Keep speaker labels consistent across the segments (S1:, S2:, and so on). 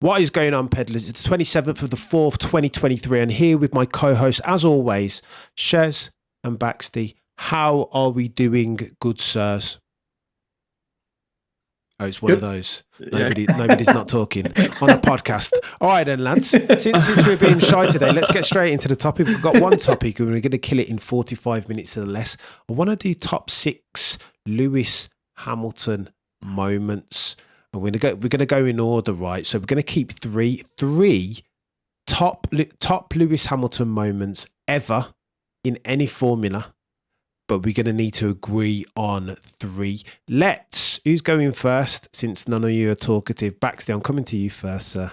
S1: What is going on, peddlers? It's the 27th of the 4th, 2023, and here with my co-host, as always, Shez and Baxty. How are we doing, good sirs? Oh, it's one of those. Nobody's not talking on a podcast. All right then, lads. Since we're being shy today, let's get straight into the topic. We've got one topic and we're going to kill it in 45 minutes or less. I want to do top 6 Lewis Hamilton moments. And we're gonna go in order, right? So we're gonna keep three top Lewis Hamilton moments ever in any formula, but we're gonna need to agree on 3. Who's going first? Since none of you are talkative, Baxter, I'm coming to you first, sir,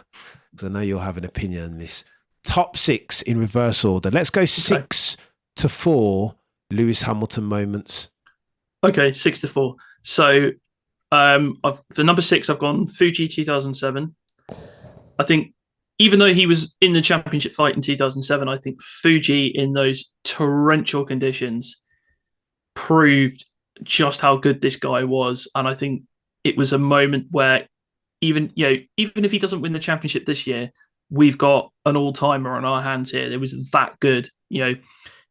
S1: because I know you'll have an opinion on this. Top 6 in reverse order. Let's go 6 to 4 Lewis Hamilton moments.
S2: Okay, 6 to 4. So. For number 6, I've gone Fuji 2007. I think even though he was in the championship fight in 2007, I think Fuji in those torrential conditions proved just how good this guy was. And I think it was a moment where even if he doesn't win the championship this year, we've got an all-timer on our hands here. It was that good.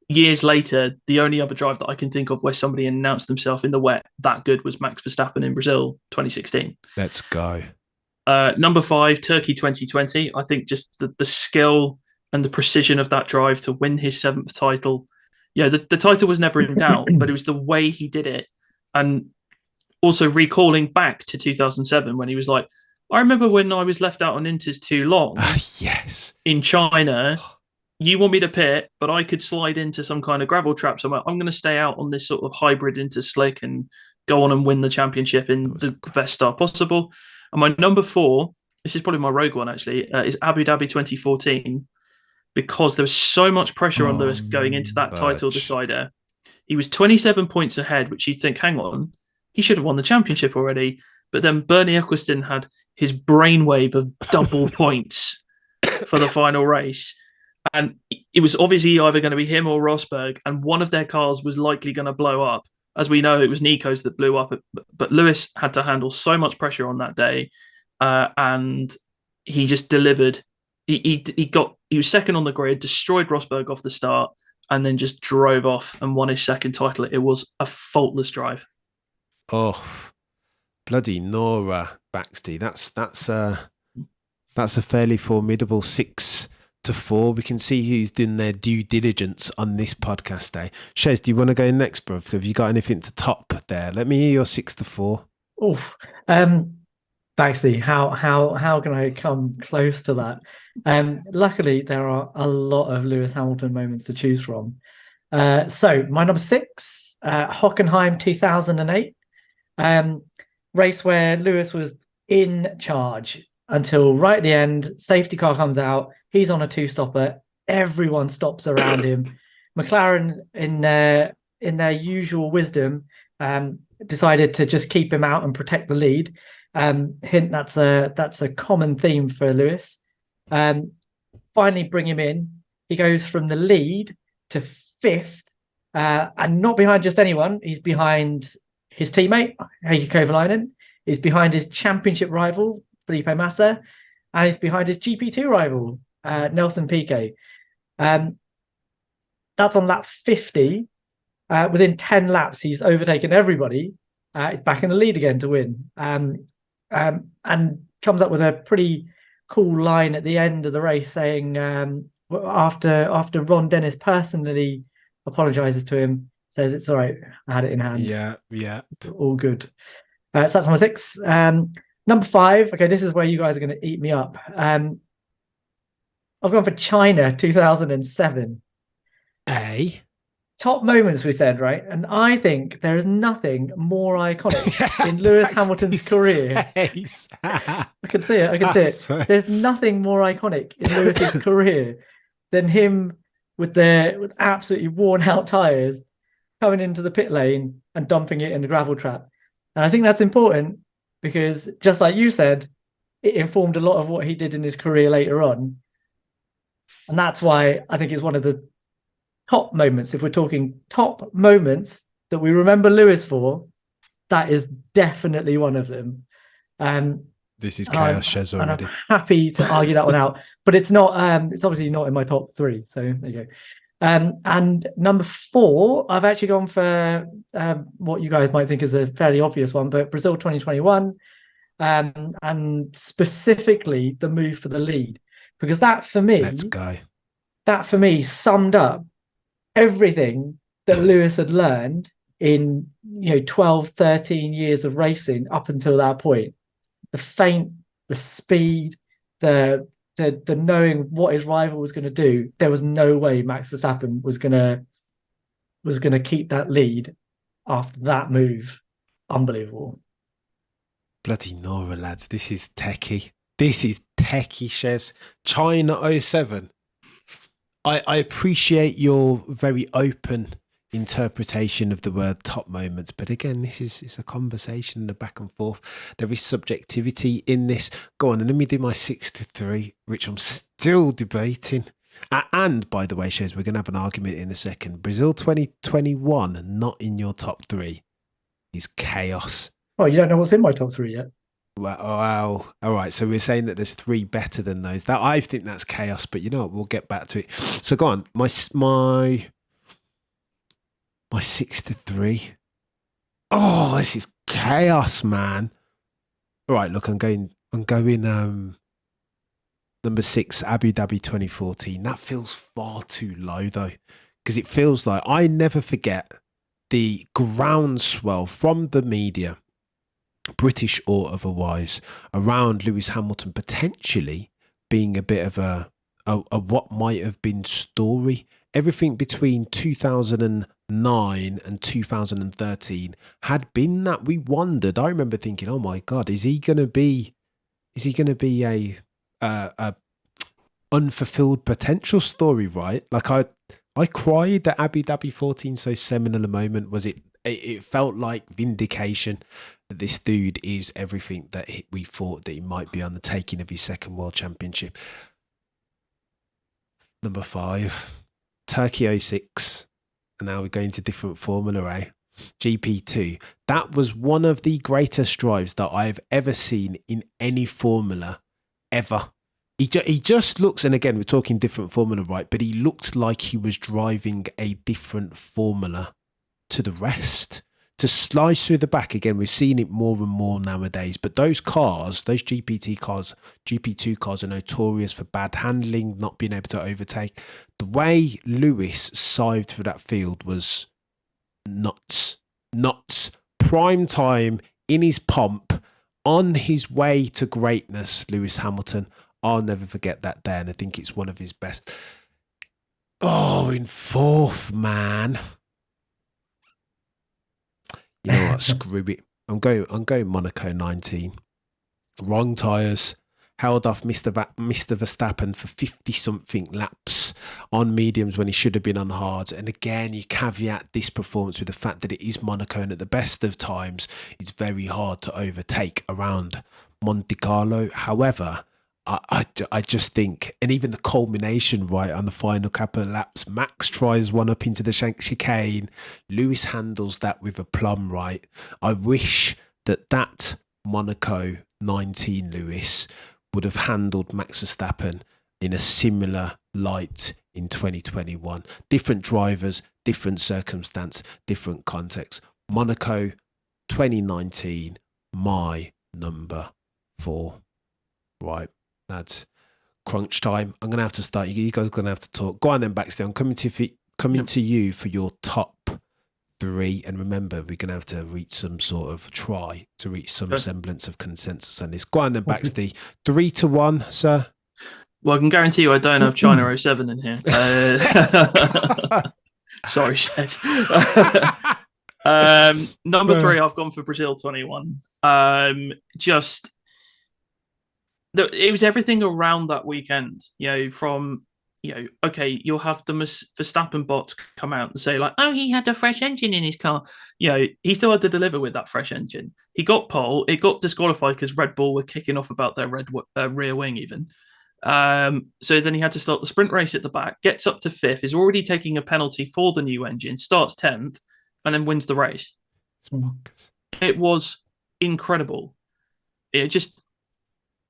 S2: Years later, the only other drive that I can think of where somebody announced themselves in the wet that good was Max Verstappen in Brazil 2016.
S1: Let's go.
S2: Number 5, Turkey 2020. I think just the skill and the precision of that drive to win his 7th title. Yeah, the title was never in doubt, but it was the way he did it. And also recalling back to 2007 when he was like, I remember when I was left out on Inters too long.
S1: Yes.
S2: In China. You want me to pit, but I could slide into some kind of gravel trap somewhere. I'm going to stay out on this sort of hybrid into slick and go on and win the championship in the best start possible. And my number 4, this is probably my rogue one actually, is Abu Dhabi 2014, because there was so much pressure on Lewis going into that title decider. He was 27 points ahead, which you'd think, hang on, he should have won the championship already. But then Bernie Ecclestone had his brainwave of double points for the final race. And it was obviously either going to be him or Rosberg, and one of their cars was likely going to blow up. As we know, it was Nico's that blew up, but Lewis had to handle so much pressure on that day, and he just delivered. He was second on the grid, destroyed Rosberg off the start, and then just drove off and won his 2nd title. It was a faultless drive.
S1: Oh, bloody Nora Baxty! That's a fairly formidable 6 to 4. We can see who's doing their due diligence on this podcast day. Shez, do you want to go next, bro? Have you got anything to top there? Let me hear your 6 to 4.
S3: Oof. Baxty, how can I come close to that? Luckily, there are a lot of Lewis Hamilton moments to choose from. So my number 6, Hockenheim 2008, race where Lewis was in charge until right at the end. Safety car comes out. He's on a 2-stopper. Everyone stops around him. McLaren, in their usual wisdom, decided to just keep him out and protect the lead. Hint, that's a common theme for Lewis. Finally bring him in. He goes from the lead to 5th, and not behind just anyone. He's behind his teammate, Heikki Kovalainen. He's behind his championship rival, Felipe Massa, and he's behind his GP2 rival, Nelson Piquet. That's on lap 50. Within 10 laps, he's overtaken everybody. He's back in the lead again to win. And comes up with a pretty cool line at the end of the race saying, after Ron Dennis personally apologizes to him, says, "It's all right, I had it in hand."
S1: Yeah.
S3: It's all good. So that's number 6. Number 5, okay, this is where you guys are going to eat me up. I've gone for China 2007. Top moments, we said, right? And I think there is nothing more iconic in Lewis Hamilton's career. I can see it. There's nothing more iconic in Lewis's career than him with absolutely worn out tyres coming into the pit lane and dumping it in the gravel trap. And I think that's important because, just like you said, it informed a lot of what he did in his career later on. And that's why I think it's one of the top moments. If we're talking top moments that we remember Lewis for, that is definitely one of them.
S1: This is chaos, Shez,
S3: and
S1: already.
S3: I'm happy to argue that one out, but it's not. It's obviously not in my top three. So there you go. And number 4, I've actually gone for what you guys might think is a fairly obvious one, but Brazil 2021, and specifically the move for the lead, because that for me summed up everything that Lewis had learned in 12, 13 years of racing up until that point. The feint, the speed, the knowing what his rival was going to do. There was no way Max Verstappen was gonna keep that lead after that move. Unbelievable.
S1: Bloody Nora, lads. This is techie. Shez. China 07. I appreciate your very open interpretation of the word top moments, but again, it's a conversation and a back and forth. There is subjectivity in this. Go on, and let me do my 6 to 3, which I'm still debating. And by the way, Shez, we're going to have an argument in a second. Brazil 2021, not in your top 3, is chaos.
S3: Oh, you don't know what's in my top 3 yet?
S1: Wow. All right. So we're saying that there's 3 better than those. That I think that's chaos, but you know what? We'll get back to it. So go on. My 6 to 3. Oh, this is chaos, man. All right. Look, I'm going. Number 6, Abu Dhabi 2014. That feels far too low though, because it feels like I never forget the groundswell from the media, British or otherwise, around Lewis Hamilton potentially being a bit of a what might have been story. Everything between 2009 and 2013 had been that we wondered. I remember thinking, "Oh my God, is he going to be a unfulfilled potential story?" Right? Like I cried at Abu Dhabi 14. So seminal a moment was it? It felt like vindication that this dude is everything that we thought that he might be on the taking of his second world championship. Number 5, Turkey 06. And now we're going to different Formula A. GP2. That was one of the greatest drives that I've ever seen in any Formula ever. He just looks, and again, we're talking different Formula, right? But he looked like he was driving a different Formula to the rest. To slice through the back, again, we're seeing it more and more nowadays. But those cars, those GP2 cars are notorious for bad handling, not being able to overtake. The way Lewis scythed through that field was nuts. Prime time, in his pomp, on his way to greatness, Lewis Hamilton. I'll never forget that day, and I think it's one of his best. Oh, in 4th, man. You know what? Screw it. I'm going Monaco 19. Wrong tyres. Held off Mr. Verstappen for 50-something laps on mediums when he should have been on hards. And again, you caveat this performance with the fact that it is Monaco, and at the best of times, it's very hard to overtake around Monte Carlo. However, I just think, and even the culmination right on the final couple of laps, Max tries one up into the chicane. Lewis handles that with aplomb, right? I wish that Monaco 19 Lewis would have handled Max Verstappen in a similar light in 2021. Different drivers, different circumstance, different context. Monaco 2019, my number 4. Right. That's crunch time. I'm going to have to start. You guys are going to have to talk. Go on then, Baxty. I'm coming to you for your top 3. And remember, we're going to have to reach some semblance of consensus on this. Go on then, Baxty. 3 to 1, sir.
S2: Well, I can guarantee you I don't have China 07 in here. Sorry, Shez. Number 3, I've gone for Brazil 21. It was everything around that weekend, okay, you'll have the Verstappen bots come out and say like, oh, he had a fresh engine in his car. He still had to deliver with that fresh engine. He got pole. It got disqualified because Red Bull were kicking off about their rear wing even. So then he had to start the sprint race at the back, gets up to 5th, is already taking a penalty for the new engine, starts 10th, and then wins the race. It was incredible. It just...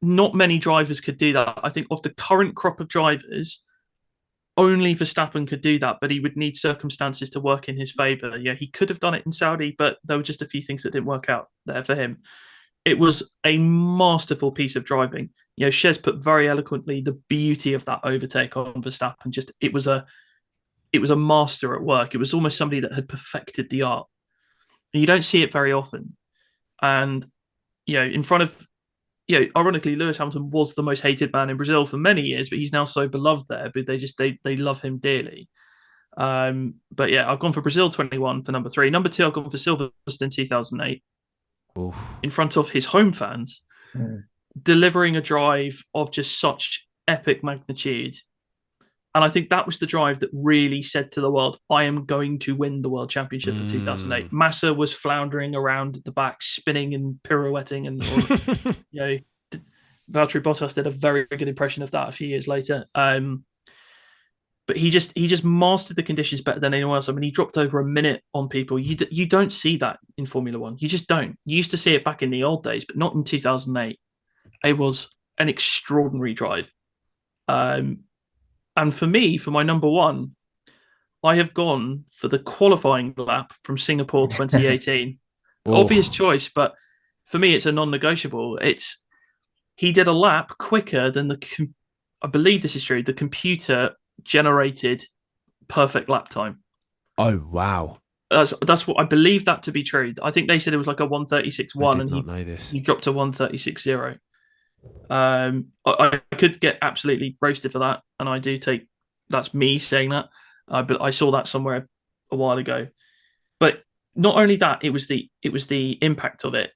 S2: not many drivers could do that. I think of the current crop of drivers, only Verstappen could do that, but he would need circumstances to work in his favour. Yeah, he could have done it in Saudi, but there were just a few things that didn't work out there for him. It was a masterful piece of driving. Shez put very eloquently the beauty of that overtake on Verstappen. Just it was a master at work. It was almost somebody that had perfected the art. And you don't see it very often. And in front of ironically, Lewis Hamilton was the most hated man in Brazil for many years, but he's now so beloved there. But they love him dearly. But yeah, I've gone for Brazil 21 for number 3. Number 2, I've gone for Silverstone 2008.
S1: Oof.
S2: In front of his home fans, delivering a drive of just such epic magnitude. And I think that was the drive that really said to the world, I am going to win the World Championship of 2008. Massa was floundering around at the back, spinning and pirouetting. And Valtteri Bottas did a very good impression of that a few years later. But he just mastered the conditions better than anyone else. I mean, he dropped over a minute on people. You don't see that in Formula One. You just don't. You used to see it back in the old days, but not in 2008. It was an extraordinary drive. And for me, for my number 1, I have gone for the qualifying lap from Singapore 2018. Obvious choice, but for me, it's a non-negotiable. He did a lap quicker than I believe this is true, the computer generated perfect lap time.
S1: Oh wow,
S2: that's what I believe that to be true. I think they said it was like a 136.1 and he dropped to 136.0. I could get absolutely roasted for that, and I do take that's me saying that, but I saw that somewhere a while ago. But not only that, it was the impact of it.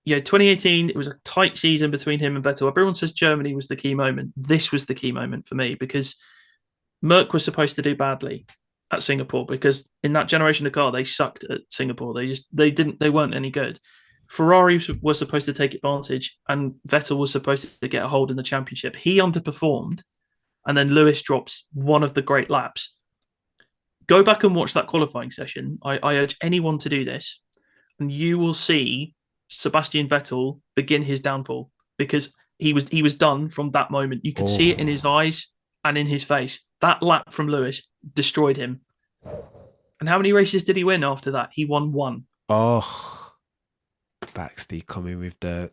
S2: 2018, it was a tight season between him and Vettel. Everyone says Germany was the key moment. This was the key moment for me, because Merck was supposed to do badly at Singapore, because in that generation of car, they sucked at Singapore. They weren't any good. Ferrari was supposed to take advantage, and Vettel was supposed to get a hold in the championship. He underperformed, and then Lewis drops one of the great laps. Go back and watch that qualifying session. I urge anyone to do this, and you will see Sebastian Vettel begin his downfall, because he was done from that moment. You could see it in his eyes and in his face. That lap from Lewis destroyed him. And how many races did he win after that? He won 1.
S1: Oh, Baxty coming with that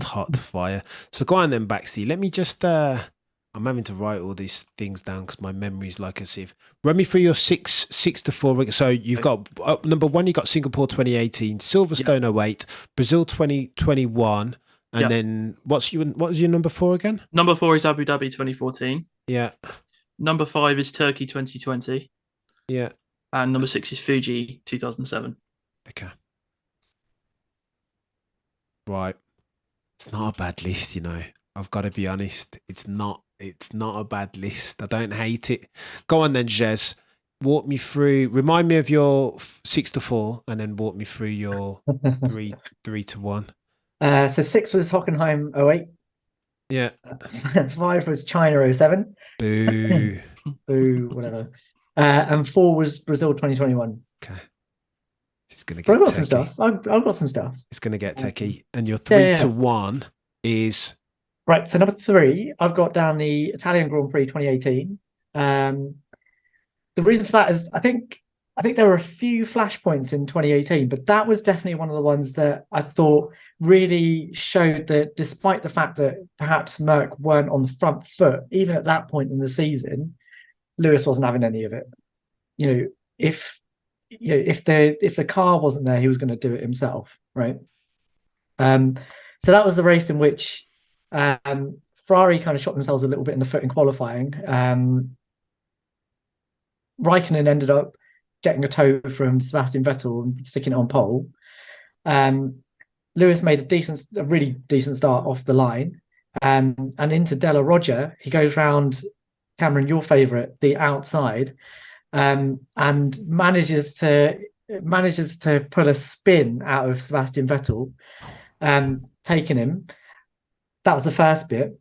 S1: hot fire. So go on then, Baxty. Let me just. I'm having to write all these things down because my memory's like a sieve. Run me through your 6 to 4. So you've got number 1. You got Singapore 2018, Silverstone 08, Brazil 2021, and then what was your number 4 again?
S2: Number 4 is Abu Dhabi 2014.
S1: Yeah.
S2: Number 5 is Turkey 2020.
S1: Yeah.
S2: And number 6 is Fuji 2007.
S1: Okay. Right. It's not a bad list, I've got to be honest. It's not a bad list. I don't hate it. Go on then, Shez. Walk me through. Remind me of your 6 to 4, and then walk me through your 3 to 1.
S3: So 6 was Hockenheim 08.
S1: Yeah.
S3: 5 was China 07.
S1: Boo.
S3: Boo, whatever. And 4 was Brazil 2021.
S1: Okay. It's gonna
S3: get. I've got some stuff. I've got some stuff.
S1: It's gonna get techie. And your 3 to 1 is
S3: right. So number 3, I've got down the Italian Grand Prix 2018. The reason for that is I think there were a few flashpoints in 2018, but that was definitely one of the ones that I thought really showed that despite the fact that perhaps Merck weren't on the front foot, even at that point in the season, Lewis wasn't having any of it. If the car wasn't there, he was going to do it himself, right? So that was the race in which Ferrari kind of shot themselves a little bit in the foot in qualifying. Raikkonen ended up getting a tow from Sebastian Vettel and sticking it on pole. Lewis made a really decent start off the line, and into Della Roger. He goes round, Cameron, your favourite, the outside, and manages to pull a spin out of Sebastian Vettel, taking him. That was the first bit.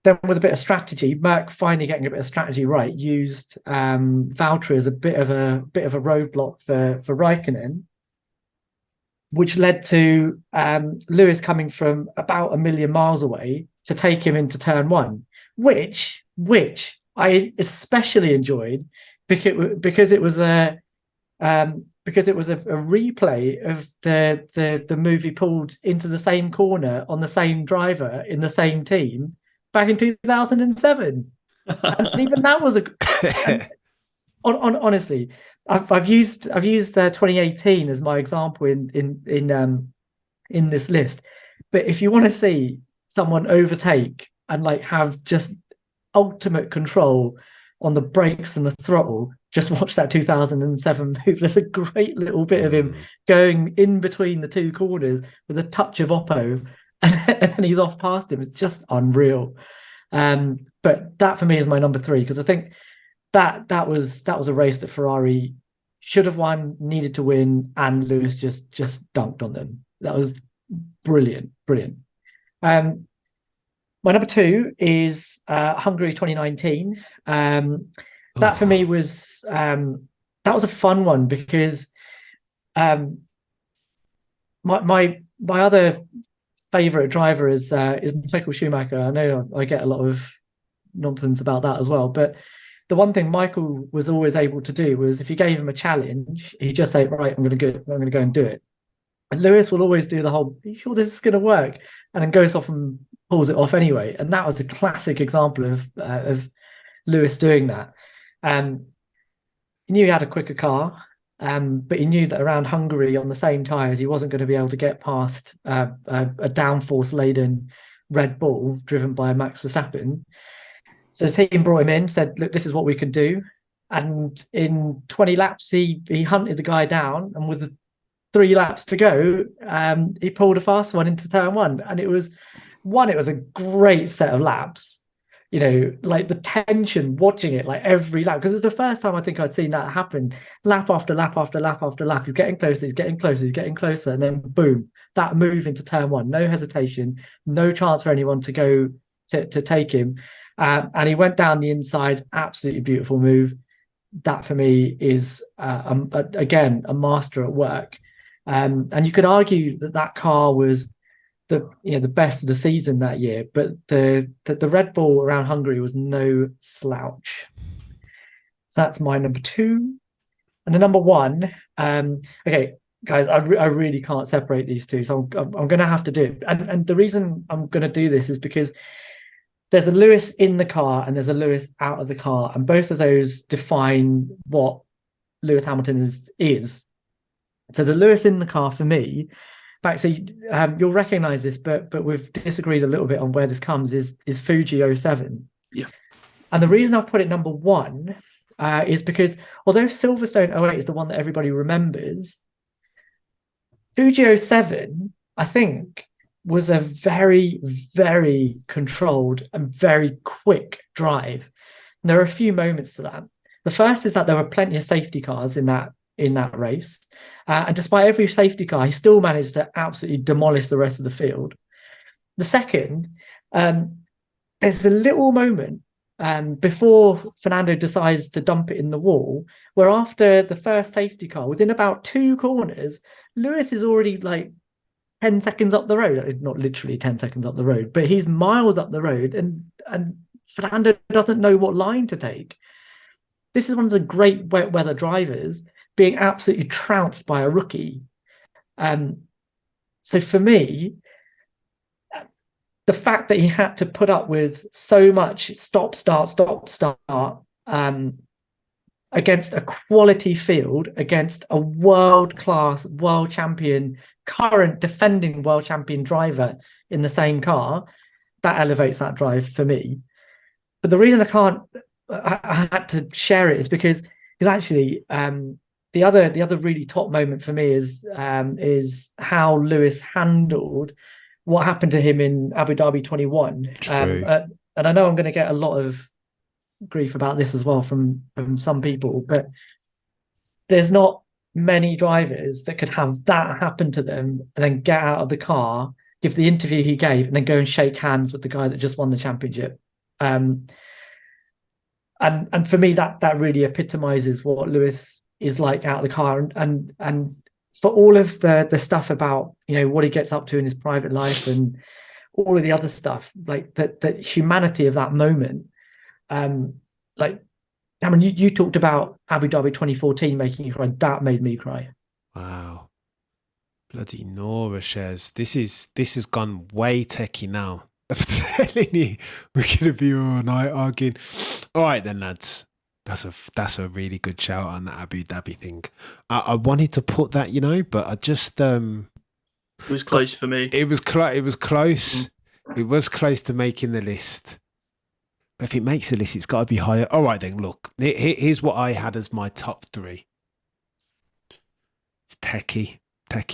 S3: Then with a bit of strategy, Merck finally getting a bit of strategy right, used Valtteri as a bit of a roadblock for Raikkonen. which led to Lewis coming from about 1 million miles away to take him into turn one, which I especially enjoyed because it was a replay of the move he pulled into the same corner on the same driver in the same team back in 2007. And even that was honestly, I've used 2018 as my example in this list. But if you want to see someone overtake and like have just ultimate control on the brakes and the throttle, just watch that 2007 move. There's a great little bit of him going in between the two corners with a touch of oppo, and then he's off past him. It's just unreal. But that for me is my number 3, because I think that was a race that Ferrari should have won, needed to win, and Lewis just dunked on them. That was brilliant. My number 2 is Hungary 2019. That for me was that was a fun one, because my other favorite driver is Michael Schumacher. I know I get a lot of nonsense about that as well, but the one thing Michael was always able to do was, if you gave him a challenge, he'd just say, right, I'm going to go and do it. And Lewis will always do the whole, are you sure this is going to work? And then goes off and pulls it off anyway. And that was a classic example of Lewis doing that. He knew he had a quicker car, but he knew that around Hungary on the same tyres, he wasn't going to be able to get past a downforce-laden Red Bull driven by Max Verstappen. So the team brought him in, said, look, this is what we can do. And in 20 laps, he hunted the guy down, and with 3 laps to go, he pulled a fast one into turn one. And it was a great set of laps. You know, like the tension watching it, like every lap, because it's the first time I think I'd seen that happen. Lap after lap after lap after lap. He's getting closer, and then boom, that move into turn one. No hesitation, no chance for anyone to go to take him. And he went down the inside, absolutely beautiful move. That for me is again a master at work. And you could argue that car was the best of the season that year, but the Red Bull around Hungary was no slouch. So that's my number 2. And the number 1, okay, guys, I really can't separate these two, so I'm going to have to do it. And the reason I'm going to do this is because there's a Lewis in the car and there's a Lewis out of the car, and both of those define what Lewis Hamilton is. So the Lewis in the car for me, Baxty, you'll recognise this, but we've disagreed a little bit on where this comes, is Fuji 07.
S2: Yeah.
S3: And the reason I've put it number 1 is because although Silverstone 08 is the one that everybody remembers, Fuji 07, I think, was a very, very controlled and very quick drive. And there are a few moments to that. The first is that there were plenty of safety cars in that race. And despite every safety car, he still managed to absolutely demolish the rest of the field. The second, there's a little moment before Fernando decides to dump it in the wall, where after the first safety car, within about 2 corners, Lewis is already like 10 seconds up the road. Not literally 10 seconds up the road, but he's miles up the road, and Fernando doesn't know what line to take. This is one of the great wet weather drivers being absolutely trounced by a rookie. So for me, the fact that he had to put up with so much stop, start, against a quality field, against a world-class, world champion, current defending world champion driver in the same car, that elevates that drive for me. But the reason I had to share it is because actually the other really top moment for me is how Lewis handled what happened to him in Abu Dhabi 21. And I know I'm going to get a lot of grief about this as well from some people, but there's not many drivers that could have that happen to them and then get out of the car, give the interview he gave, and then go and shake hands with the guy that just won the championship. And for me, that really epitomizes what Lewis is like out of the car. And for all of the stuff about, what he gets up to in his private life and all of the other stuff, like the humanity of that moment. Like, Cameron, you talked about Abu Dhabi 2014 making you cry. That made me cry.
S1: Wow. Bloody Nora, Shez. This has gone way techie now. I'm telling you, we're gonna be all night arguing. All right then, lads. That's a really good shout on the Abu Dhabi thing. I wanted to put that, but I just
S2: it was close for me.
S1: It was close. It was close. It was close to making the list. But if it makes the list, it's got to be higher. All right then. Look, here's what I had as my top 3. Techie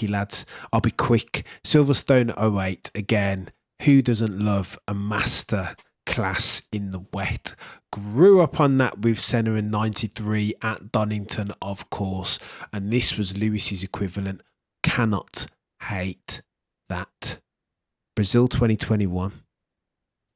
S1: lads. I'll be quick. Silverstone 08 again. Who doesn't love a master class in the wet? Grew up on that with Senna in 93 at Donington, of course. And this was Lewis's equivalent. Cannot hate that. Brazil 2021.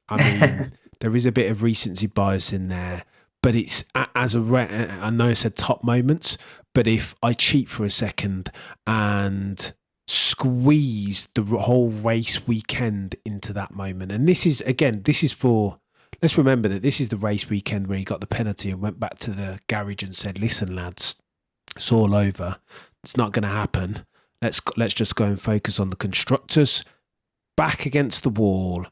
S1: I mean, there is a bit of recency bias in there. But it's, I know I said top moments, but if I cheat for a second and squeeze the whole race weekend into that moment, and this is for, let's remember that this is the race weekend where he got the penalty and went back to the garage and said, listen, lads, it's all over. It's not going to happen. Let's just go and focus on the constructors. Back against the wall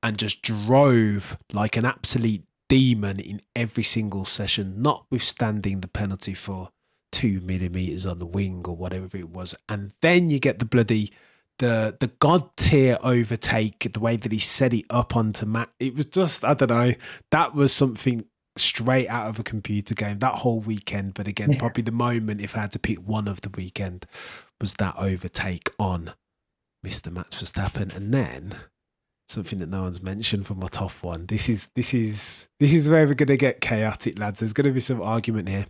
S1: and just drove like an absolute demon in every single session, notwithstanding the penalty for 2 millimeters on the wing or whatever it was. And then you get the bloody the god tier overtake, the way that he set it up onto Matt. It was just, I don't know, that was something straight out of a computer game that whole weekend. But again, probably the moment, if I had to pick one of the weekend, was that overtake on Mr. Max Verstappen. And then something that no one's mentioned for my top one. This is where we're gonna get chaotic, lads. There's gonna be some argument here.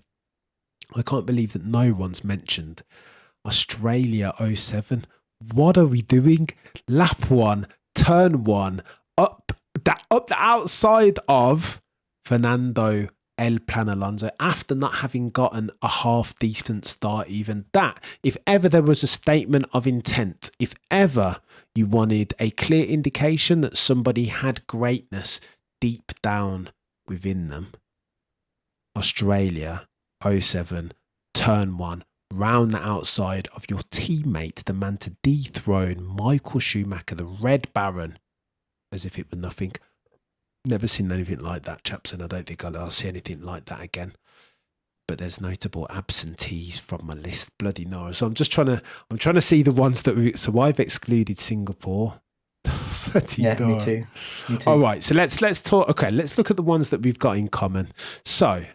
S1: I can't believe that no one's mentioned Australia 07. What are we doing? Lap 1, turn 1, up the outside of Fernando El Plan Alonso after not having gotten a half decent start. Even that, if ever there was a statement of intent, if ever you wanted a clear indication that somebody had greatness deep down within them, Australia 07, turn 1, round the outside of your teammate, the man to dethrone Michael Schumacher, the Red Baron, as if it were nothing. Never seen anything like that, chaps, and I don't think I'll see anything like that again. But there's notable absentees from my list. Bloody Nora. So I'm trying to see the ones that so I've excluded Singapore. Bloody
S3: yeah,
S1: Nora.
S3: me too.
S1: All right, so let's talk. Okay, let's look at the ones that we've got in common. So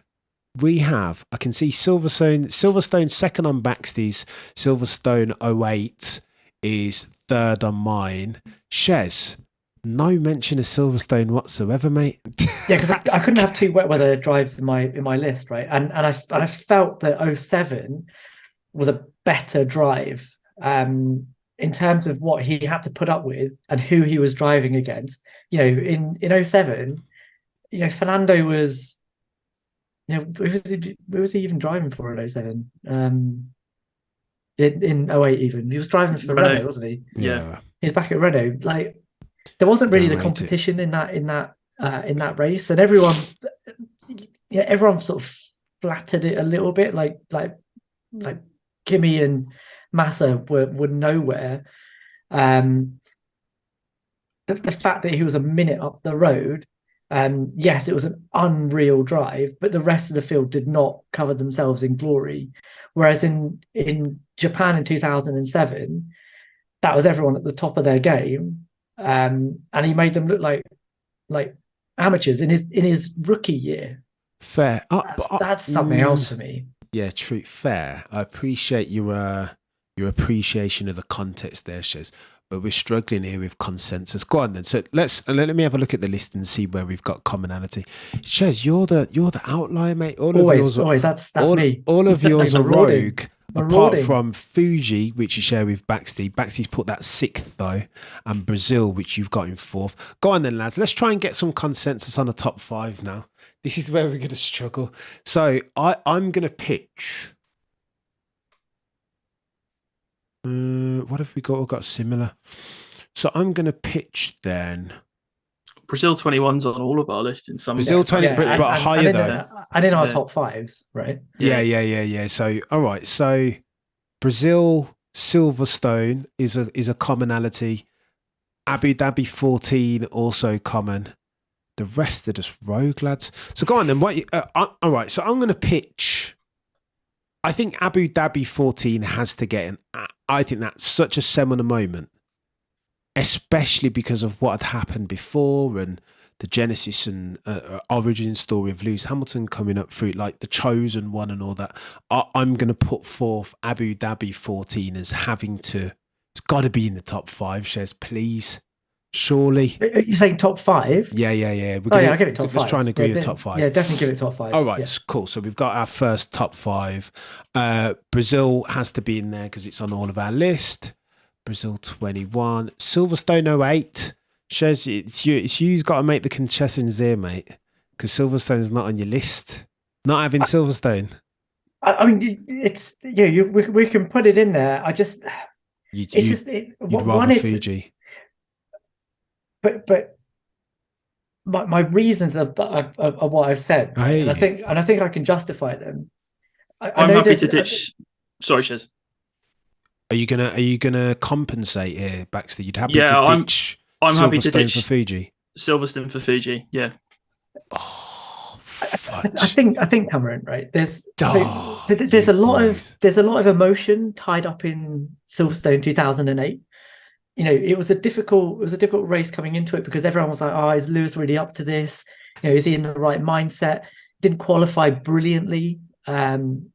S1: we have, I can see Silverstone second on Baxty's. Silverstone 08 is third on mine. Shez, no mention of Silverstone whatsoever, mate.
S3: Yeah, because I couldn't have two wet weather drives in my list, right? And I felt that 07 was a better drive in terms of what he had to put up with and who he was driving against. In 07, Fernando was, who was he even driving for in 07? In 08 even. He was driving for Renault, wasn't he?
S2: Yeah.
S3: He was back at Renault. Like, there wasn't really the competition in that race, and everyone sort of flattered it a little bit. Like Kimi and Massa were nowhere. The fact that he was a minute up the road, yes, it was an unreal drive, but the rest of the field did not cover themselves in glory. Whereas in Japan in 2007, that was everyone at the top of their game. And he made them look like amateurs in his rookie year.
S1: Fair.
S3: That's something else for me.
S1: Yeah, true. Fair. I appreciate your appreciation of the context there, Shez. But we're struggling here with consensus. Go on then. So let me have a look at the list and see where we've got commonality. Shez, you're the outlier, mate.
S3: Always. That's me.
S1: All of yours are rogue. Apart from Fuji, which you share with Baxty. Baxty's put that 6th though, and Brazil, which you've got in 4th. Go on then, lads. Let's try and get some consensus on a top 5 now. This is where we're going to struggle. So I'm going to pitch What have we got? We've got similar. So I'm going to pitch then.
S2: Brazil 21's on all of our lists in some.
S1: Brazil 20, but higher though.
S3: And in our top fives, right?
S1: Yeah. So, all right. So Brazil, Silverstone is a commonality. Abu Dhabi 14 also common. The rest are just rogue lads. So go on then. All right. So I'm going to pitch. I think Abu Dhabi 14 has to get in. I think that's such a seminal moment, especially because of what had happened before and the genesis and origin story of Lewis Hamilton coming up through, like the chosen one and all that. I'm going to put forth Abu Dhabi 14 as having to. It's got to be in the top 5, Shez, please. Surely.
S3: Are you saying top 5?
S1: Yeah.
S3: I'll give it top 5.
S1: Let's try and agree with top 5.
S3: Yeah, definitely give it top 5.
S1: All right, cool. So we've got our first top 5. Brazil has to be in there because it's on all of our list. Brazil 21. Silverstone 08. Shez, it's you who's got to make the concessions here, mate. Because Silverstone's not on your list. Not having Silverstone.
S3: I mean, it's we can put it in there. I just
S1: you'd rather Fuji.
S3: But my reasons are what I've said, and I think I can justify them.
S2: I'm happy to ditch. Sorry, Shez.
S1: Are you gonna compensate here, Baxter? You'd happy to ditch?
S2: I'm happy to ditch
S1: for Fuji.
S2: Silverstone for Fuji. Yeah.
S1: Oh,
S3: I think Cameron, right? There's a lot of emotion tied up in Silverstone 2008. It was a difficult race coming into it because everyone was like, "Oh, is Lewis really up to this? Is he in the right mindset?" Didn't qualify brilliantly even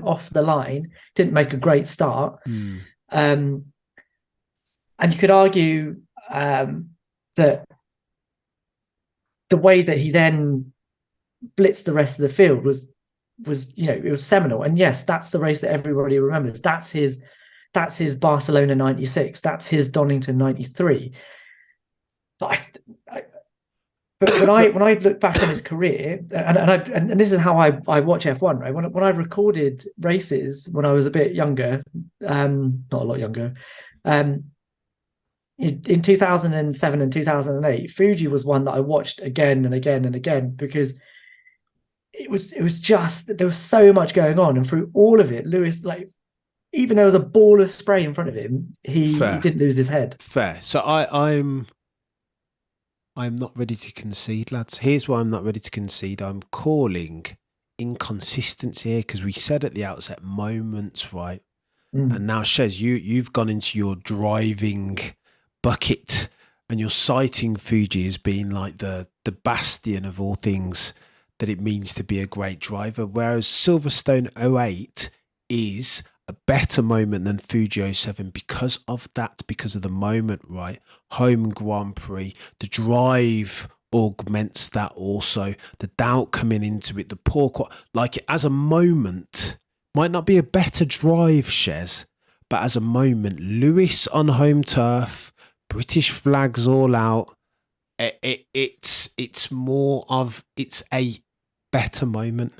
S3: off the line, didn't make a great start. And you could argue that the way that he then blitzed the rest of the field was it was seminal. And yes, that's the race that everybody remembers. That's his Barcelona 96. That's his Donington 93. But when I look back on his career, and this is how I watch F1, right? When I recorded races when I was a bit younger, not a lot younger, in 2007 and 2008, Fuji was one that I watched again and again and again because it was just, there was so much going on, and through all of it, Lewis, like, even though there was a ball of spray in front of him, he didn't lose his head.
S1: Fair. So I'm not ready to concede, lads. Here's why I'm not ready to concede. I'm calling inconsistency here because we said at the outset moments, right? And now, Shez, you've gone into your driving bucket and you're citing Fuji as being like the bastion of all things that it means to be a great driver, whereas Silverstone 08 is a better moment than Fuji 07 because of the moment, right? Home Grand Prix, the drive augments that also, the doubt coming into it, the poor, like as a moment, might not be a better drive, Shez, but as a moment, Lewis on home turf, British flags all out, it's a better moment.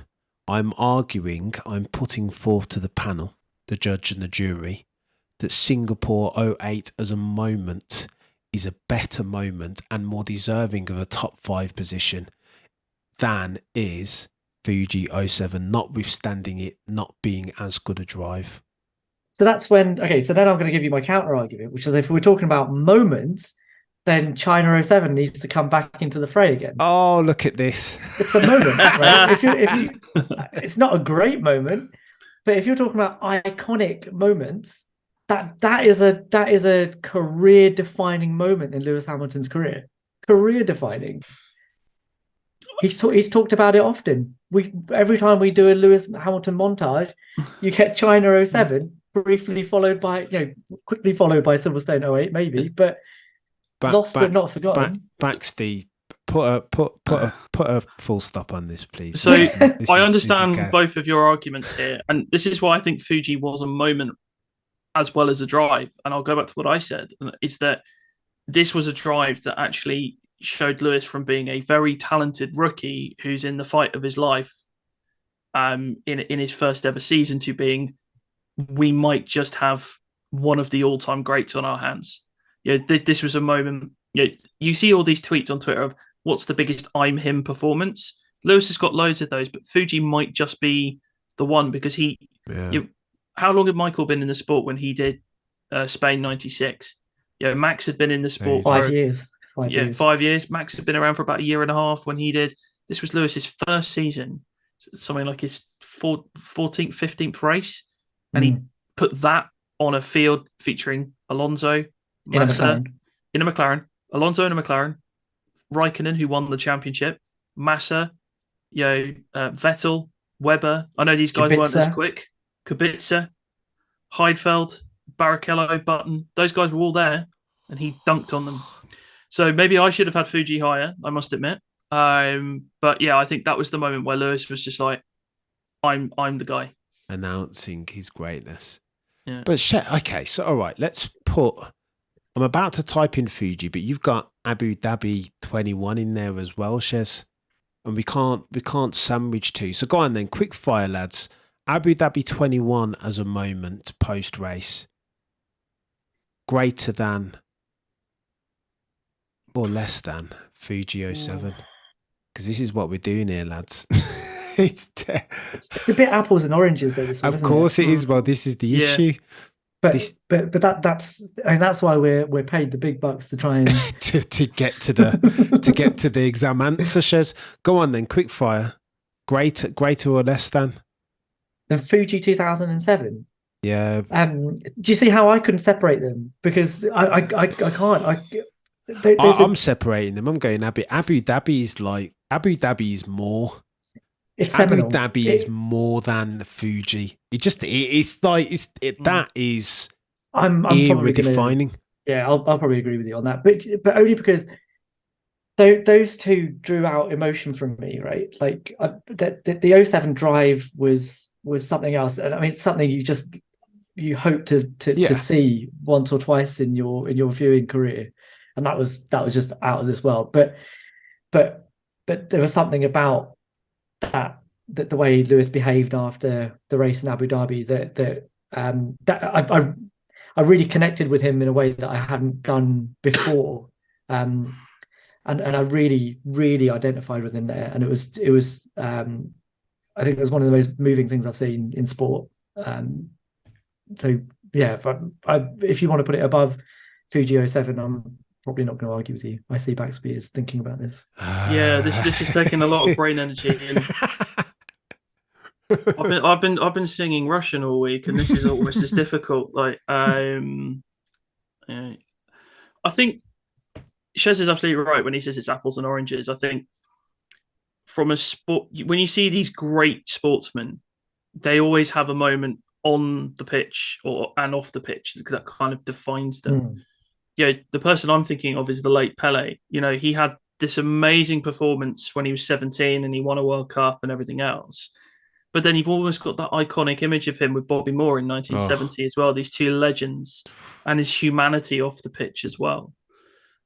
S1: I'm putting forth to the panel, the judge and the jury, that Singapore 08 as a moment is a better moment and more deserving of a top 5 position than is Fuji 07, notwithstanding it not being as good a drive.
S3: So that's when, so then I'm going to give you my counter argument, which is if we're talking about moments, then China 07 needs to come back into the fray again.
S1: Oh, look at this.
S3: It's a moment, right? If you, it's not a great moment, but if you're talking about iconic moments, that is a career-defining moment in Lewis Hamilton's career. Career-defining. He's talked about it often. Every time we do a Lewis Hamilton montage, you get China 07 quickly followed by Silverstone 08 maybe, but lost but not forgotten.
S1: Baxty, put a full stop on this, please.
S2: So I understand both of your arguments here, and this is why I think Fuji was a moment as well as a drive. And I'll go back to what I said, is that this was a drive that actually showed Lewis from being a very talented rookie who's in the fight of his life in his first ever season to being, we might just have one of the all-time greats on our hands. This was a moment. You see all these tweets on Twitter of what's the biggest I'm him performance. Lewis has got loads of those, but Fuji might just be the one because how long had Michael been in the sport when he did Spain '96? Max had been in the sport
S3: 5 years. 5 years.
S2: 5 years. Max had been around for about a year and a half when he did. This was Lewis's first season, something like his 14th, 15th race, and he put that on a field featuring Alonso, Massa, in a McLaren, Alonso in a McLaren, Raikkonen, who won the championship, Massa, Vettel, Webber. I know these guys weren't as quick. Kubica, Heidfeld, Barrichello, Button. Those guys were all there, and he dunked on them. So maybe I should have had Fuji higher, I must admit. But yeah, I think that was the moment where Lewis was just like, I'm the guy.
S1: Announcing his greatness.
S2: Yeah.
S1: But okay, so all right, let's put. I'm about to type in Fuji, but you've got Abu Dhabi 21 in there as well, Shez. And we can't sandwich two. So go on then, quick fire, lads. Abu Dhabi 21 as a moment post race. Greater than or less than Fuji 07. Because this is what we're doing here, lads. It's
S3: a bit apples and oranges though. This one,
S1: of course it is. Well, this is the issue.
S3: But that's why we're paid the big bucks to try and
S1: to get to the exam answer. Shez, go on then, quick fire. Greater or less than
S3: Fuji 2007.
S1: Yeah.
S3: Do you see how I couldn't separate them? Because I can't.
S1: I'm separating them. I'm going Abu Dhabi is like Abu Dhabi is more.
S3: It's
S1: Abu
S3: seminal.
S1: Dhabi is more than Fuji. That is
S3: I'm
S1: era defining.
S3: Yeah, I'll probably agree with you on that, but only because those two drew out emotion from me, right? Like the 07 drive was something else, and I mean it's something you hope to see once or twice in your viewing career, and that was just out of this world. But there was something about that the way Lewis behaved after the race in Abu Dhabi that I really connected with him in a way that I hadn't done before, and I really identified with him there, and it was I think it was one of the most moving things I've seen in sport. So yeah, if you want to put it above Fuji 07, I'm probably not going to argue with you. I see Baxby is thinking about this.
S2: Yeah, this is taking a lot of brain energy. And I've been singing Russian all week, and this is almost as difficult. Like, I think Shez is absolutely right when he says it's apples and oranges. I think from a sport, when you see these great sportsmen, they always have a moment on the pitch and off the pitch that kind of defines them. The person I'm thinking of is the late Pele. He had this amazing performance when he was 17 and he won a World Cup and everything else. But then you've almost got that iconic image of him with Bobby Moore in 1970 as well. These two legends, and his humanity off the pitch as well.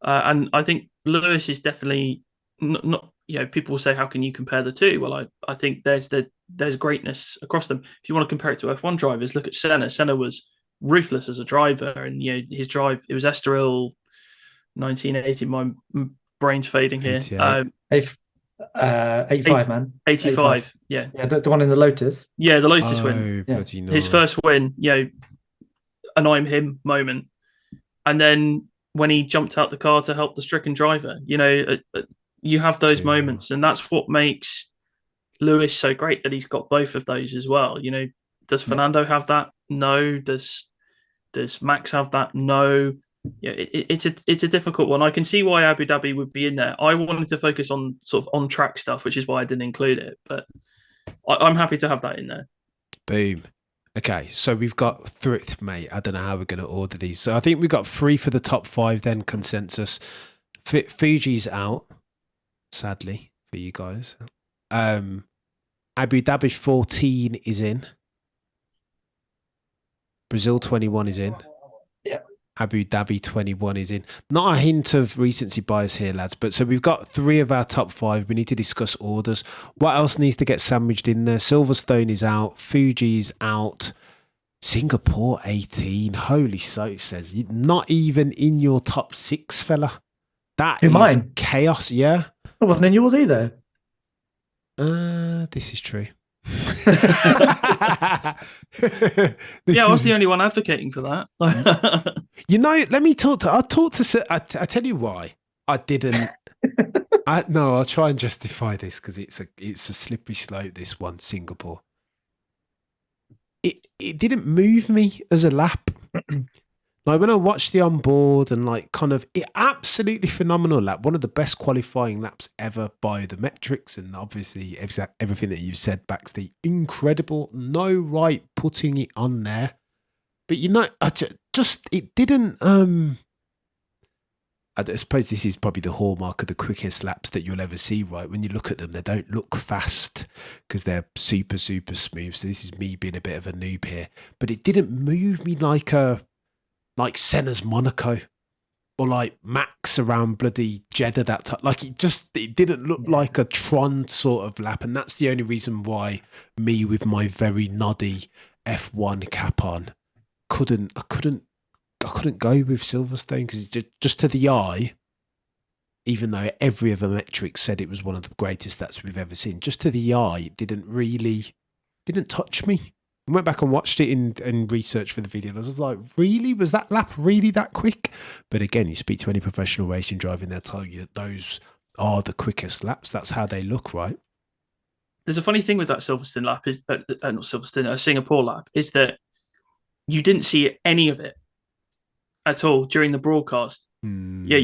S2: And I think Lewis is definitely not. People will say, how can you compare the two? Well, I think there's greatness across them. If you want to compare it to F1 drivers, look at Senna. Senna was ruthless as a driver, and his drive, it was Estoril 1980. My brain's fading here.
S3: 85, man.
S2: 85. Yeah,
S3: the one in the Lotus.
S2: Yeah, the Lotus win. His first win. An I'm him moment, and then when he jumped out the car to help the stricken driver. You have those moments, and that's what makes Lewis so great, that he's got both of those as well. Does Fernando have that? No. Does Max have that? No. It's a difficult one. I can see why Abu Dhabi would be in there. I wanted to focus on sort of on track stuff, which is why I didn't include it. But I'm happy to have that in there.
S1: Boom. Okay, so we've got three, mate. I don't know how we're going to order these. So I think we've got 3 for the top 5. Then consensus. Fuji's out, sadly for you guys. Abu Dhabi 14 is in. Brazil 21 is in.
S3: Yeah.
S1: Abu Dhabi 21 is in. Not a hint of recency bias here, lads. But so we've got 3 of our top 5. We need to discuss orders. What else needs to get sandwiched in there? Silverstone is out. Fuji's out. Singapore 18. Holy so says not even in your top 6, fella. That is
S3: mine?
S1: Chaos. Yeah.
S3: It wasn't in yours either.
S1: This is true.
S2: Yeah, I was the only one advocating for that.
S1: Let me talk to. I tell you why I didn't. I'll try and justify this because it's a slippery slope. This one, Singapore. It didn't move me as a lap. Like when I watched the onboard and like kind of it absolutely phenomenal lap, one of the best qualifying laps ever by the metrics, and obviously everything that you said, Baxty, incredible. No right putting it on there, but I just it didn't. I suppose this is probably the hallmark of the quickest laps that you'll ever see, right? When you look at them, they don't look fast because they're super, super smooth. So this is me being a bit of a noob here, but it didn't move me like Senna's Monaco or like Max around bloody Jeddah that time. Like it didn't look like a Tron sort of lap. And that's the only reason why me with my very noddy F1 cap on I couldn't go with Silverstone because it's just to the eye, even though every other metric said it was one of the greatest laps we've ever seen, just to the eye, it didn't touch me. I went back and watched it in research for the video and I was like, really? Was that lap really that quick? But again, you speak to any professional racing driver and they'll tell you that those are the quickest laps. That's how they look, right?
S2: There's a funny thing with that Silverstone lap, Singapore lap, is that you didn't see any of it at all during the broadcast. Yeah,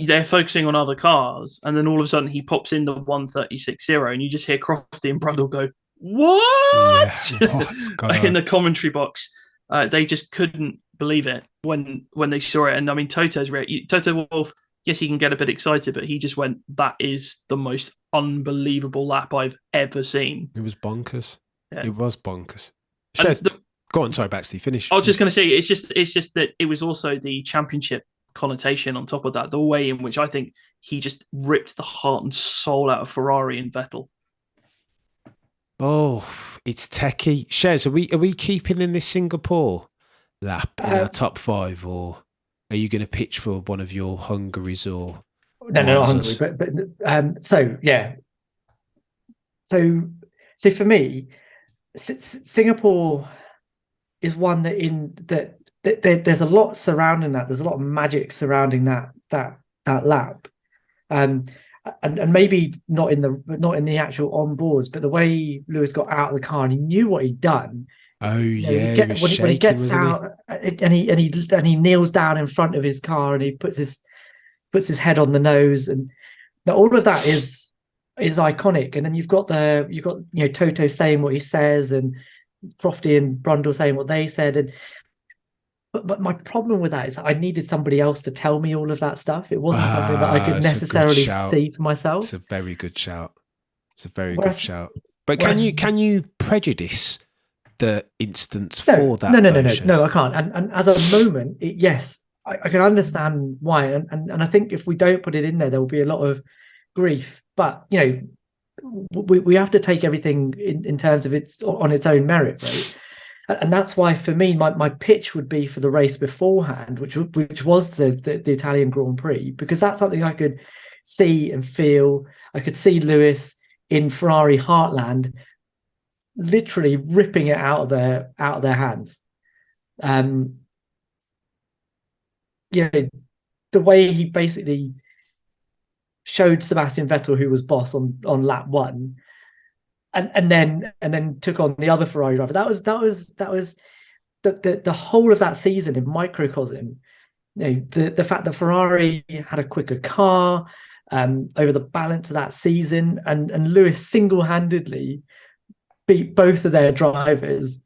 S2: they're focusing on other cars and then all of a sudden he pops in the 136.0 and you just hear Crofty and Brundle go, what?
S1: Yeah,
S2: in the commentary box. They just couldn't believe it when they saw it. And I mean, Toto Wolff, yes, he can get a bit excited, but he just went, that is the most unbelievable lap I've ever seen.
S1: It was bonkers.
S2: Yeah.
S1: It was bonkers. Go on, sorry, Baxty, finish.
S2: I was just going to say, it's just that it was also the championship connotation on top of that, the way in which I think he just ripped the heart and soul out of Ferrari and Vettel.
S1: Oh, it's techie. Shez, are we keeping in this Singapore lap in our top 5, or are you going to pitch for one of your Hungaries or?
S3: No, not Hungary. But so yeah. So for me, Singapore is one that there's a lot surrounding that. There's a lot of magic surrounding that lap, and maybe not in the actual onboards, but the way Lewis got out of the car and he knew what he'd done.
S1: Oh yeah,
S3: when he gets out and he kneels down in front of his car and he puts his head on the nose, and all of that is iconic. And then you've got Toto saying what he says and Crofty and Brundle saying what they said, and but my problem with that is that I needed somebody else to tell me all of that stuff. It wasn't something that I could necessarily see for myself.
S1: It's a very good shout. Good shout. But can you prejudice the instance for that?
S3: No, I can't. And as a moment, yes, I can understand why. And I think if we don't put it in there will be a lot of grief. But we have to take everything in terms of its own merit, right? And that's why, for me, my pitch would be for the race beforehand, which was the Italian Grand Prix, because that's something I could see and feel. I could see Lewis in Ferrari heartland, literally ripping it out of their hands. The way he basically showed Sebastian Vettel who was boss on lap 1. And then took on the other Ferrari driver. That was the whole of that season in microcosm. The fact that Ferrari had a quicker car over the balance of that season, and Lewis single-handedly beat both of their drivers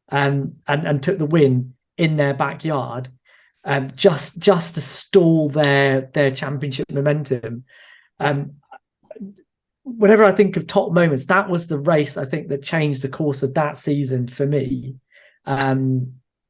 S3: and took the win in their backyard, just to stall their championship momentum. Whenever I think of top moments, that was the race I think that changed the course of that season for me.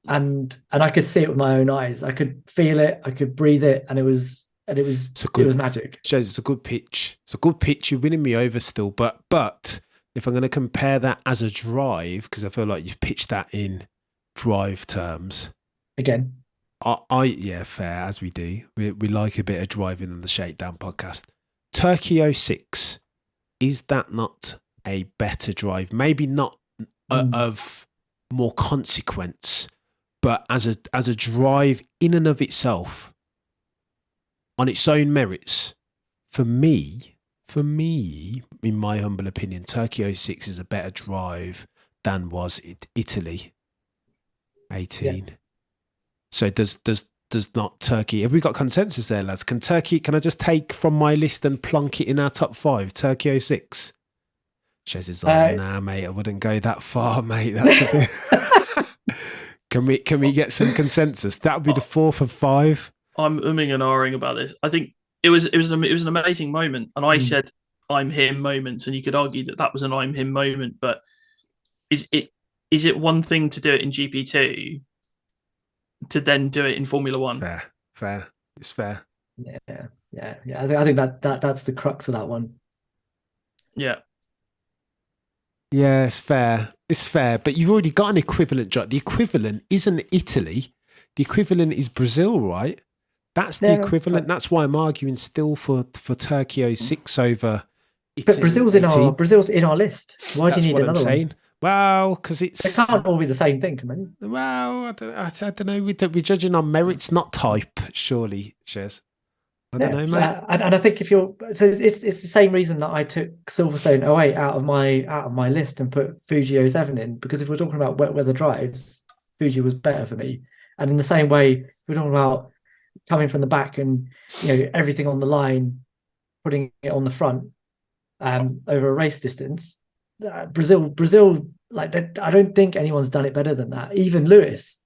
S3: and I could see it with my own eyes. I could feel it, I could breathe it, and it was magic.
S1: Shez, it's a good pitch. It's a good pitch. You're winning me over still, but if I'm going to compare that as a drive, because I feel like you've pitched that in drive terms
S3: again.
S1: Yeah, fair, as we do. We like a bit of driving on the Shakedown podcast. Turkey 06, is that not a better drive? Maybe not of more consequence, but as a drive in and of itself, on its own merits, for me, in my humble opinion, Turkey 06 is a better drive than was Italy 18. Yeah. So does not Turkey? Have we got consensus there, lads? Can I just take from my list and plonk it in our top 5? Turkey 06. Shez is like, nah, mate, I wouldn't go that far, mate. That's a bit. Can we get some consensus? That would be the 4th of 5.
S2: I'm umming and ahhing about this. I think it was an amazing moment, and I said I'm him moments, and you could argue that was an I'm him moment. But is it one thing to do it in GP2 to then do it in Formula 1?
S1: Fair. It's fair.
S3: Yeah. I think that's the crux of that one.
S2: Yeah.
S1: Yeah, it's fair. But you've already got an equivalent job. The equivalent isn't Italy. The equivalent is Brazil, right? That's the equivalent. That's why I'm arguing still for Turkey 06 over Italy.
S3: But Brazil's in our list. Why do you need another one?
S1: Well, because it
S3: can't all be the same thing, can they?
S1: Well, I don't know. We're judging on merits, not type, surely, Shez. I don't know, mate.
S3: And I think it's the same reason that I took Silverstone 08 out of my list and put Fuji 07 in, because if we're talking about wet weather drives, Fuji was better for me. And in the same way, if we're talking about coming from the back and everything on the line, putting it on the front over a race distance, Brazil, like that, I don't think anyone's done it better than that. Even Lewis.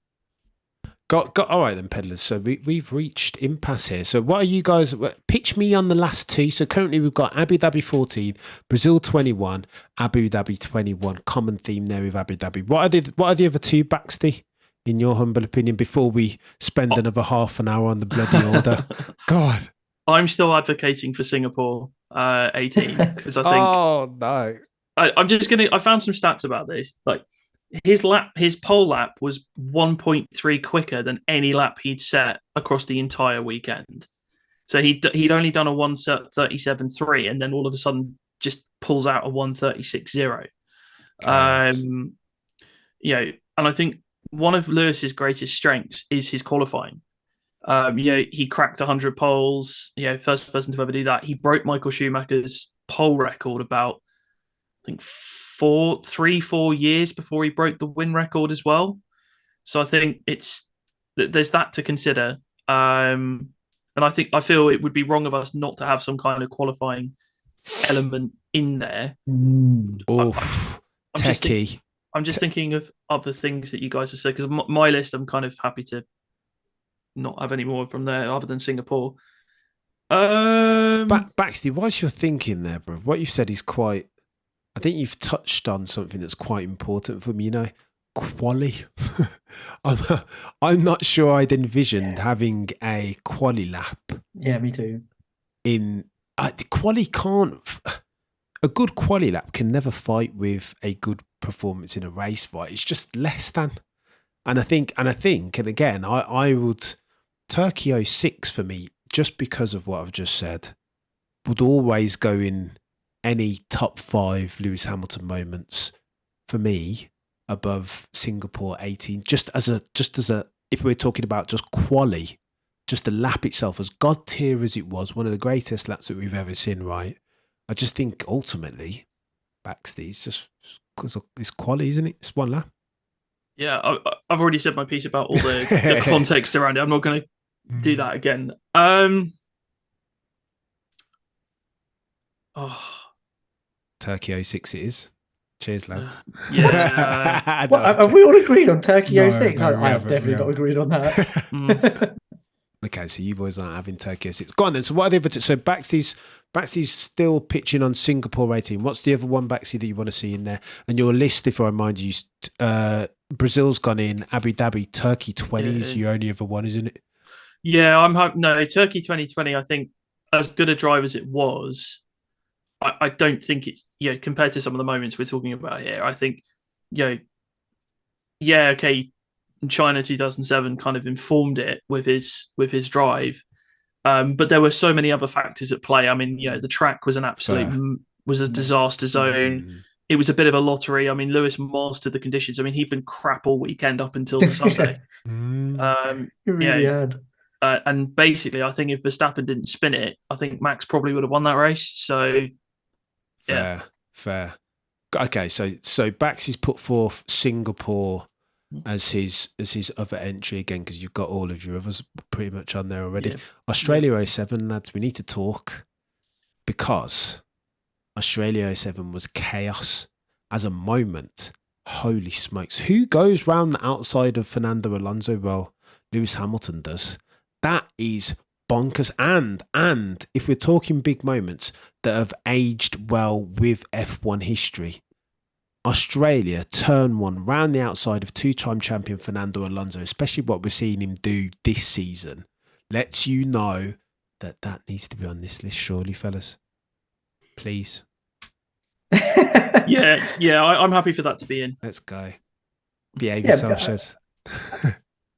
S1: Got all right then, peddlers. So we've reached impasse here. So what are you guys? Pitch me on the last two. So currently we've got Abu Dhabi 14, Brazil 21, Abu Dhabi 21. Common theme there with Abu Dhabi. What are the other two, Baxty, in your humble opinion? Before we spend another half an hour on the bloody order. God,
S2: I'm still advocating for Singapore 18 because I think.
S1: Oh no.
S2: I found some stats about this. Like his pole lap was 1.3 quicker than any lap he'd set across the entire weekend. So he'd only done a 1:37.3, and then all of a sudden just pulls out a 1:36.0. And I think one of Lewis's greatest strengths is his qualifying. He cracked 100 poles. First person to ever do that. He broke Michael Schumacher's pole record about, I think, 4 years before he broke the win record as well. So I think there's that to consider. And I feel it would be wrong of us not to have some kind of qualifying element in there.
S1: Techie.
S2: I'm just thinking of other things that you guys have said, because my list, I'm kind of happy to not have any more from there other than Singapore.
S1: Baxty, what's your thinking there, bro? What you said is quite. I think you've touched on something that's quite important for me. Quali. I'm not sure I'd envisioned having a quali lap.
S3: Yeah, me too.
S1: The quali can't. A good quali lap can never fight with a good performance in a race fight. It's just less than. And I think, and again, I would Turkey 06 for me, just because of what I've just said, would always go in any top 5 Lewis Hamilton moments for me above Singapore 18. Just as a if we're talking about just quali, just the lap itself, as god tier as it was, one of the greatest laps that we've ever seen. Right, I just think ultimately, Baxty, just because it's quali, isn't it? It's one lap.
S2: Yeah, I've already said my piece about all the context around it. I'm not going to do that again.
S1: Turkey 06 it is. Cheers, lads.
S2: Yeah.
S3: Have we all agreed on Turkey 06? I have definitely not agreed on that.
S1: Okay, so you boys aren't having Turkey 06. Go on then. So what are the other two? So Baxty's still pitching on Singapore 18. What's the other one, Baxty, that you want to see in there? And your list, if I remind you, Brazil's gone in. Abu Dhabi, Turkey 20 is your only other one, isn't it?
S2: Yeah, no, Turkey 2020. I think as good a drive as it was, I don't think it's compared to some of the moments we're talking about here. I think okay, China 2007 kind of informed it with his drive, but there were so many other factors at play. I mean, the track was an absolute was a disaster zone. It was a bit of a lottery. I mean, Lewis mastered the conditions. I mean, he'd been crap all weekend up until the Sunday.
S3: He really had.
S2: And basically, I think if Verstappen didn't spin it, I think Max probably would have won that race. So,
S1: fair. Okay, so Baxty's put forth Singapore as his other entry again, because you've got all of your others pretty much on there already. Australia 07, lads, we need to talk, because Australia 07 was chaos as a moment. Holy smokes. Who goes round the outside of Fernando Alonso? Well, Lewis Hamilton does. That is bonkers. And if we're talking big moments that have aged well with F1 history, Australia turn one round the outside of two-time champion Fernando Alonso, especially what we're seeing him do this season, lets you know that needs to be on this list, surely, fellas. Please.
S2: I'm happy for that to be in.
S1: Let's go. Behave yourself, Shez.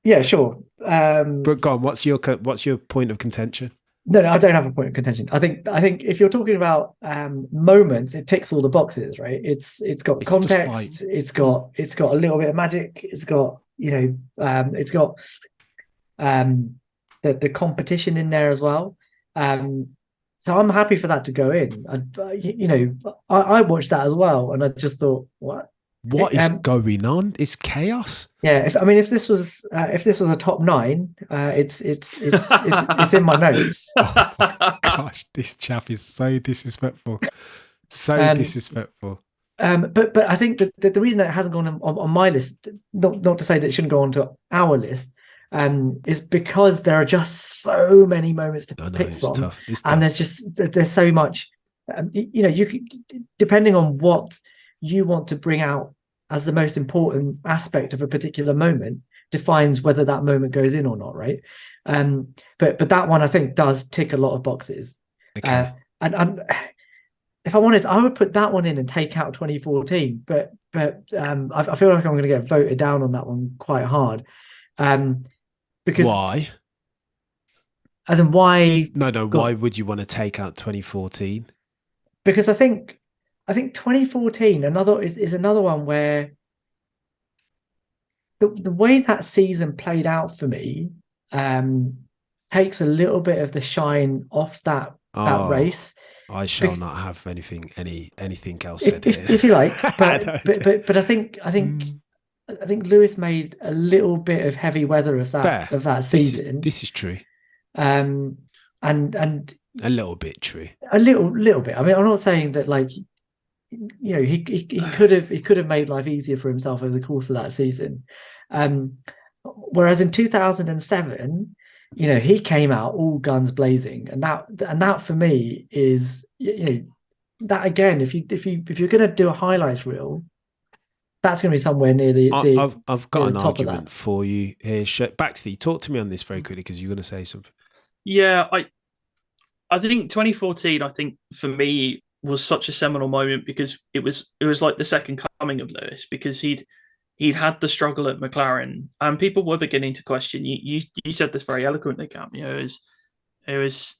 S3: Yeah, sure.
S1: But go on, what's your point of contention?
S3: No, I don't have a point of contention. I think if you're talking about moments, it ticks all the boxes, right? It's got context. It's got a little bit of magic. It's got it's got the competition in there as well. So I'm happy for that to go in. I watched that as well, and I just thought, what?
S1: What is going on? It's chaos.
S3: Yeah, if this was a top 9, it's in my notes.
S1: Oh my gosh, this chap is so disrespectful. Disrespectful.
S3: But I think that the reason that it hasn't gone on my list, not to say that it shouldn't go onto our list, is because there are just so many moments to pick from,
S1: tough.
S3: And there's so much. You could, depending on what you want to bring out as the most important aspect of a particular moment, defines whether that moment goes in or not, right? But that one I think does tick a lot of boxes.
S1: Okay.
S3: And if I'm honest, I would put that one in and take out 2014. But I feel like I'm going to get voted down on that one quite hard. Because
S1: why?
S3: As in why?
S1: No. Why would you want to take out 2014?
S3: Because I think 2014 is another one where the way that season played out for me takes a little bit of the shine off that race.
S1: I shall not have anything else said here.
S3: If you like, but I think Lewis made a little bit of heavy weather of that season.
S1: This is true.
S3: And
S1: a little bit true.
S3: A little bit. I mean, I'm not saying that he could have made life easier for himself over the course of that season. Whereas in 2007, he came out all guns blazing, and that for me is that again. If you're going to do a highlights reel, that's going to be somewhere near the.
S1: I've got an argument for you here, Baxty. Talk to me on this very quickly because you're going to say something.
S2: Yeah, I think 2014. I think for me was such a seminal moment because it was like the second coming of Lewis, because he'd had the struggle at McLaren and people were beginning to question. You said this very eloquently, Cam. It was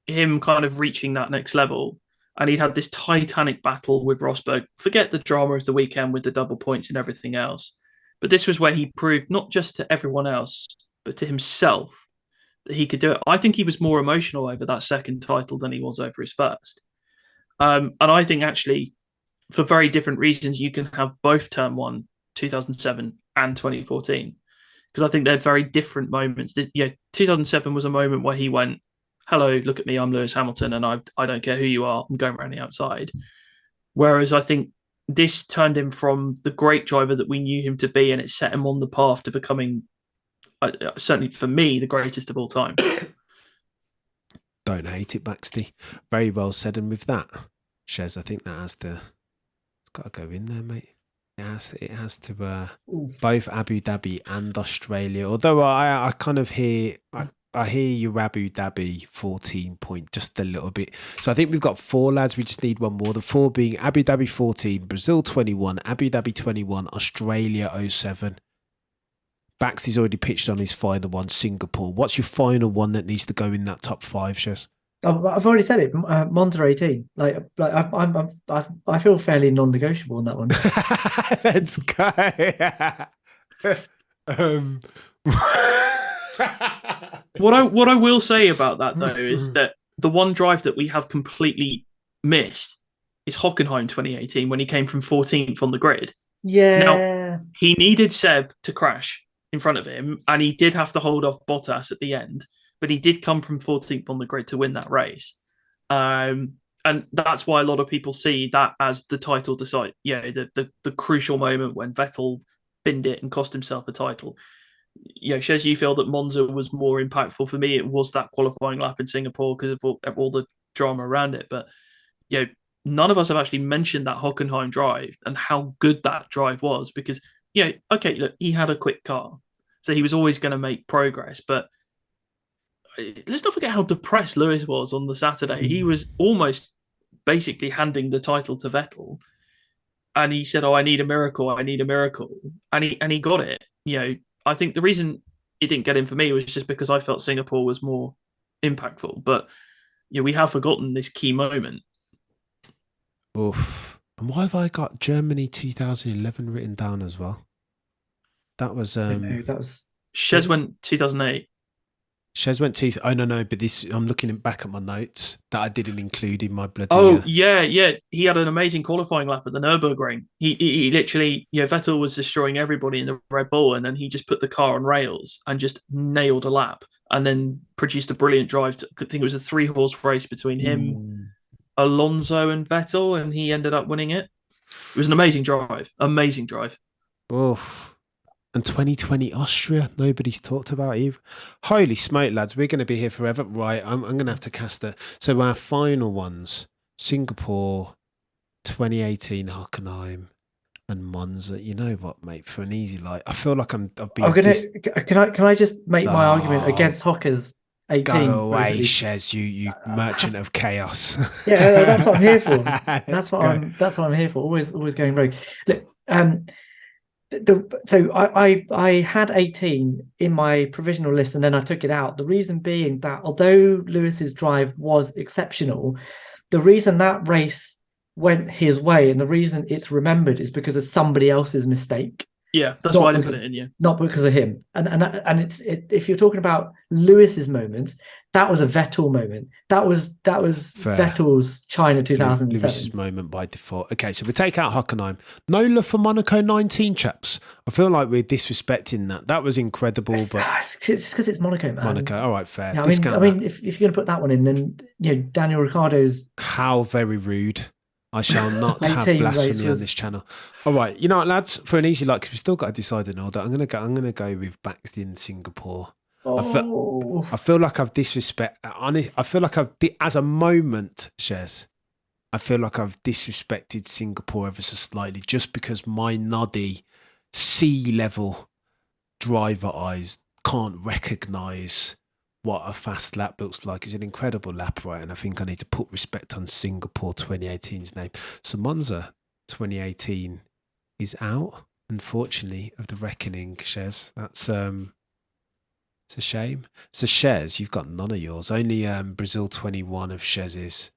S2: him kind of reaching that next level, and he'd had this titanic battle with Rosberg. Forget the drama of the weekend with the double points and everything else, but this was where he proved not just to everyone else but to himself that he could do it. I think he was more emotional over that second title than he was over his first. And I think actually, for very different reasons, you can have both Turn 1, 2007 and 2014, because I think they're very different moments. 2007 was a moment where he went, hello, look at me, I'm Lewis Hamilton, and I don't care who you are, I'm going around the outside. Whereas I think this turned him from the great driver that we knew him to be, and it set him on the path to becoming, certainly for me, the greatest of all time.
S1: Don't hate it, Baxty. Very well said. And with that, Shez, I think that it's got to go in there, mate. It has to
S3: Oof.
S1: both Abu Dhabi and Australia. Although I kind of hear I hear you Abu Dhabi 14 point just a little bit. So I think we've got 4 lads. We just need one more. The 4 being Abu Dhabi 14, Brazil 21, Abu Dhabi 21, Australia 07. Baxty's already pitched on his final one, Singapore. What's your final one that needs to go in that top 5, Shez?
S3: I've already said it. Monza 18. I feel fairly non-negotiable on that one.
S1: Let's go.
S2: What I will say about that though is that the one drive that we have completely missed is Hockenheim 2018 when he came from 14th on the grid.
S3: Yeah.
S2: Now he needed Seb to crash in front of him, and he did have to hold off Bottas at the end, but he did come from 14th on the grid to win that race. And that's why a lot of people see that as the title decide. Yeah, the crucial moment when Vettel binned it and cost himself the title. Shez, you feel that Monza was more impactful. For me, it was that qualifying lap in Singapore because of all the drama around it. But none of us have actually mentioned that Hockenheim drive and how good that drive was because, okay, look, he had a quick car. So he was always going to make progress. But let's not forget how depressed Lewis was on the Saturday. He was almost basically handing the title to Vettel. And he said, I need a miracle. I need a miracle. And he got it. I think the reason it didn't get in for me was just because I felt Singapore was more impactful. But we have forgotten this key moment.
S1: Oof. And why have I got Germany 2011 written down as well? That was
S2: Shez went 2008.
S1: Shez went oh no, but this I'm looking back at my notes that I didn't include in my bloody.
S2: Oh yeah. He had an amazing qualifying lap at the Nürburgring. He literally, Vettel was destroying everybody in the Red Bull, and then he just put the car on rails and just nailed a lap, and then produced a brilliant drive. I think it was a 3-horse race between him, Alonso, and Vettel, and he ended up winning it. It was an amazing drive. Amazing drive.
S1: Oof. And 2020 Austria, nobody's talked about either. Holy smoke, lads, we're going to be here forever. Right, I'm going to have to cast it. So our final ones, Singapore, 2018 Hockenheim, and Monza. You know what, mate? For an easy I feel like I've been.
S3: Can I just make my argument against Hocker's 18?
S1: Go away, Shez, you merchant of chaos.
S3: Yeah, that's what I'm here for. That's what I'm here for. Always going rogue. Look, so I had 18 in my provisional list and then I took it out. The reason being that although Lewis's drive was exceptional, the reason that race went his way and the reason it's remembered is because of somebody else's mistake.
S2: Yeah, that's why I didn't put it in you.
S3: Not because of him. And if you're talking about Lewis's moments, that was a Vettel moment. That was fair. Vettel's China 2007.
S1: Lewis's moment by default. Okay, so we take out Hockenheim. No love for Monaco 19, chaps. I feel like we're disrespecting that. That was incredible,
S3: it's because it's Monaco, man.
S1: Monaco, all right, fair.
S3: Yeah, I mean, if you're going to put that one in, then Daniel Ricciardo's.
S1: How very rude. I shall not have blasphemy on this channel. All right, you know what, lads? For an easy because we've still got to decide an order. I'm gonna go with Baxty in Singapore.
S3: Oh.
S1: I feel like I've disrespect. I feel like as a moment, Shez. I feel like I've disrespected Singapore ever so slightly, just because my noddy sea level driver eyes can't recognise what a fast lap looks like. It's an incredible lap, right? And I think I need to put respect on Singapore 2018's name. So Monza 2018 is out, unfortunately, of the reckoning, Shez. That's it's a shame. So Shez, you've got none of yours. Only Brazil 21 of Shez's.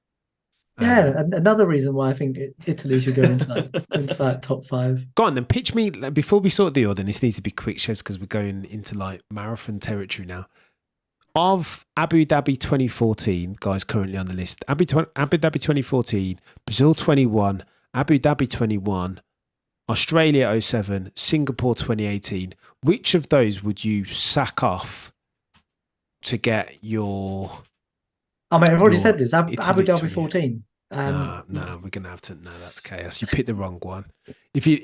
S3: Yeah, another reason why I think Italy should go into that top 5.
S1: Go on then, pitch me before we sort the order. This needs to be quick, Shez, because we're going into marathon territory now. Of Abu Dhabi 2014, guys currently on the list, Abu Dhabi 2014, Brazil 21, Abu Dhabi 21, Australia 07, Singapore 2018. Which of those would you sack off to get your...
S3: I mean, I've already said this. Abu Dhabi 14.
S1: No, we're gonna have to. No, that's chaos. You picked the wrong one. If you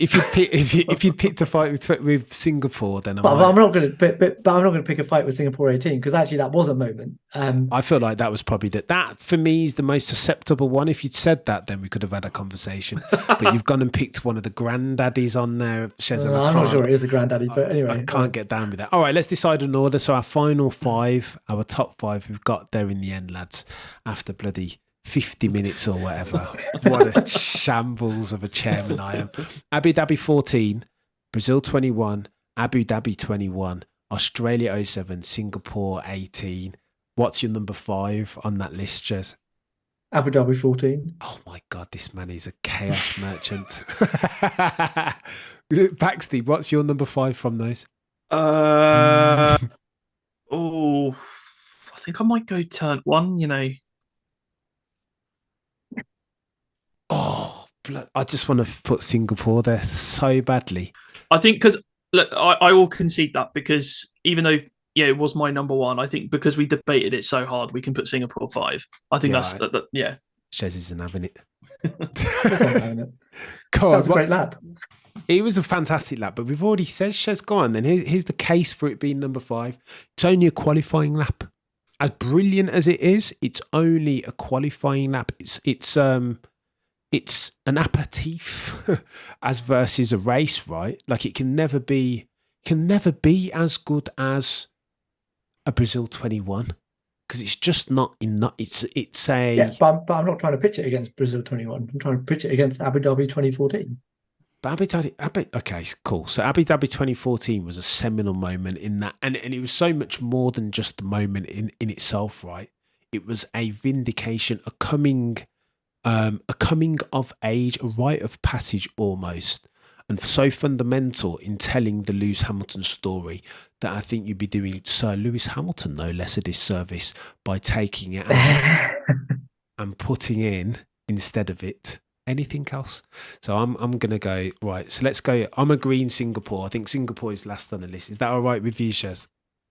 S1: picked a fight with Singapore, then
S3: I'm not going to. But I'm not going to pick a fight with Singapore 18 because actually that was a moment.
S1: I feel like that was probably that for me is the most susceptible one. If you'd said that, then we could have had a conversation. But you've gone and picked one of the granddaddies on there, Shez.
S3: I'm not sure it is a granddaddy, but anyway,
S1: I can't get down with that. All right, let's decide an order. So our final five, our top five, we've got there in the end, lads. After bloody 50 minutes or whatever. What a shambles of a chairman I am. Abu Dhabi 14, Brazil 21, Abu Dhabi 21, Australia 07, Singapore 18. What's your number 5 on that list, Shez?
S3: Abu Dhabi 14.
S1: Oh my God, this man is a chaos merchant. Baxty, what's your number 5 from those?
S2: I think I might go turn 1,
S1: Oh, I just want to put Singapore there so badly.
S2: I think because I will concede that because even though it was my number 1, I think because we debated it so hard, we can put Singapore 5. I think that's
S1: right.
S2: yeah.
S1: Shez isn't having it.
S3: That was a great lap.
S1: It was a fantastic lap, but we've already said Shez. Go on, then. Here's the case for it being number 5. It's only a qualifying lap. As brilliant as it is, it's only a qualifying lap. It's an aperitif as versus a race, right? Like it can never be as good as a Brazil 21 because it's just not enough. It's a
S3: but I'm not trying to pitch it against Brazil 21. I'm trying to pitch it against Abu Dhabi 2014.
S1: But okay, cool. So Abu Dhabi 2014 was a seminal moment in that, and it was so much more than just the moment in itself, right? It was a vindication, a coming of age, a rite of passage almost, and so fundamental in telling the Lewis Hamilton story that I think you'd be doing Sir Lewis Hamilton no less a disservice by taking it out and putting in instead of it anything else. So I'm gonna go right. So let's go. I'm agreeing Singapore. I think Singapore is last on the list. Is that all right with you, Shez?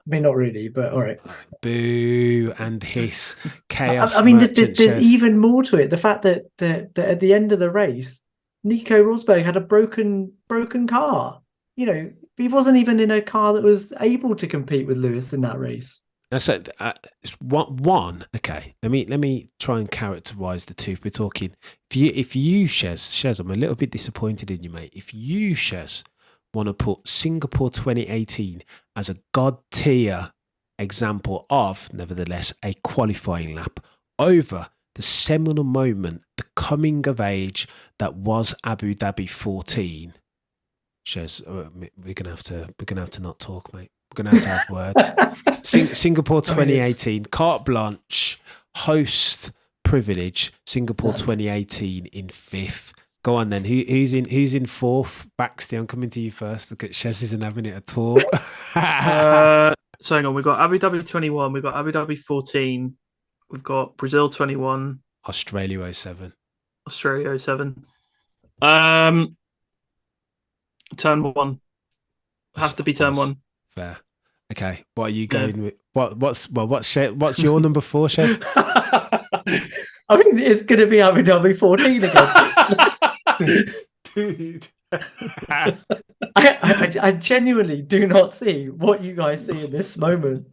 S3: I mean, not really, but all right.
S1: Boo and hiss, chaos.
S3: I mean, there's even more to it. The fact that at the end of the race, Nico Rosberg had a broken car. He wasn't even in a car that was able to compete with Lewis in that race.
S1: So one. Okay, let me try and characterize the two. We're talking. If you Shez, I'm a little bit disappointed in you, mate. If you Shez want to put Singapore 2018 as a god tier example of, nevertheless, a qualifying lap over the seminal moment, the coming of age that was Abu Dhabi 14. Shez, we're gonna have to not talk, mate. We're gonna have words. Singapore 2018, carte blanche, host privilege. Singapore 2018 in 5th. Go on then. Who's in 4th? Baxty, I'm coming to you first. Look at Shez isn't having it at all.
S2: So hang on, we've got Abu Dhabi 21, we've got Abu Dhabi 14, we've got Brazil 21,
S1: Australia 07.
S2: Australia 07. Turn 1. Has to be turn 1.
S1: Fair. Okay. What are you going with? What's your number 4, Shez?
S3: I mean, it's going to be Abu Dhabi 14 again.
S1: Dude.
S3: I genuinely do not see what you guys see in this moment.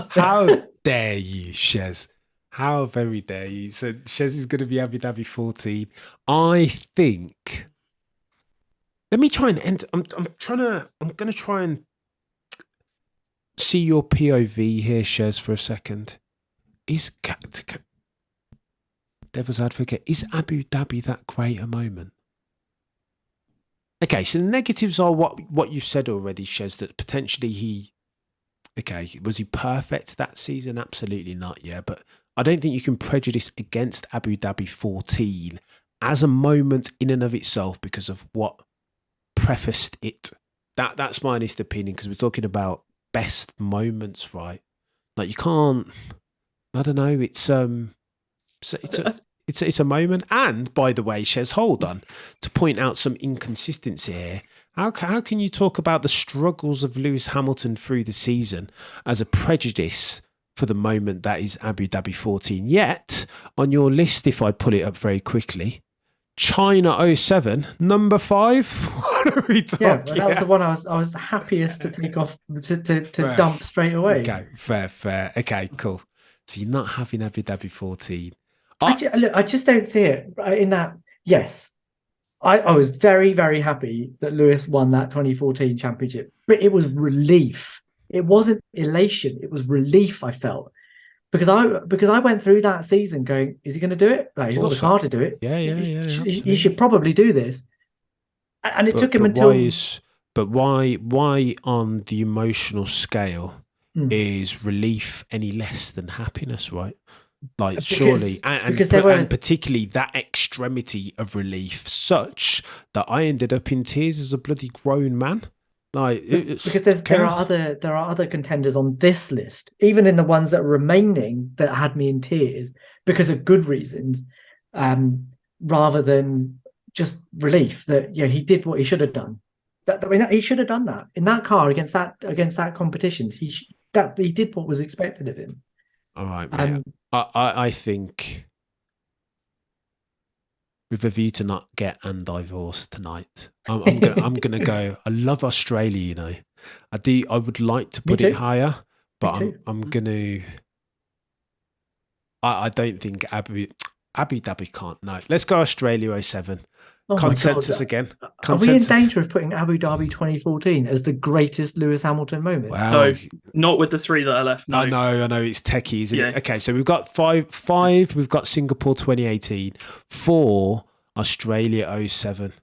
S1: How dare you, Shez? How very dare you? So Shez is going to be Abu Dhabi 14. I think. Let me try and end. I'm going to try and see your POV here, Shez, for a second. Is Devil's Advocate, is Abu Dhabi that great a moment? Okay, so the negatives are what you've said already, Shez, that potentially was he perfect that season? Absolutely not, yeah. But I don't think you can prejudice against Abu Dhabi 14 as a moment in and of itself because of what prefaced it. That's my honest opinion, because we're talking about best moments, right? Like you can't, I don't know, it's a moment. And by the way, Shez, hold on, to point out some inconsistency here. How can you talk about the struggles of Lewis Hamilton through the season as a prejudice for the moment that is Abu Dhabi 14. Yet, on your list, if I pull it up very quickly, China 07, number 5. What are we talking?
S3: Yeah, that was the one I was happiest to take off to dump straight away.
S1: Okay, fair. Okay, cool. So you're not having Abu Dhabi 14.
S3: I just don't see it in that. Yes, I was very, very happy that Lewis won that 2014 championship, but it was relief. It wasn't elation. It was relief I felt. Because I went through that season going, is he going to do it? Like, he's got the car to do it.
S1: Yeah.
S3: He should probably do this. And it took him until.
S1: Why on the emotional scale is relief any less than happiness, right? Like, surely, and particularly that extremity of relief, such that I ended up in tears as a bloody grown man. Like,
S3: because there are other contenders on this list, even in the ones that are remaining, that had me in tears because of good reasons, rather than just relief that he did what he should have done. He should have done that in that car against that competition. He did what was expected of him.
S1: All right, mate. I think, with a view to not get undivorced tonight, I'm gonna go. I love Australia, I would like to put it higher, but I'm gonna. I don't think Abu Dhabi can't. No, let's go Australia 07. Oh, consensus again. Consensus.
S3: Are we in danger of putting Abu Dhabi 2014 as the greatest Lewis Hamilton moment?
S1: Wow.
S2: No, not with the 3 that are left. No.
S1: I know it's techie, isn't it? Okay, so we've got five. We've got Singapore 2018, 4 Australia 07.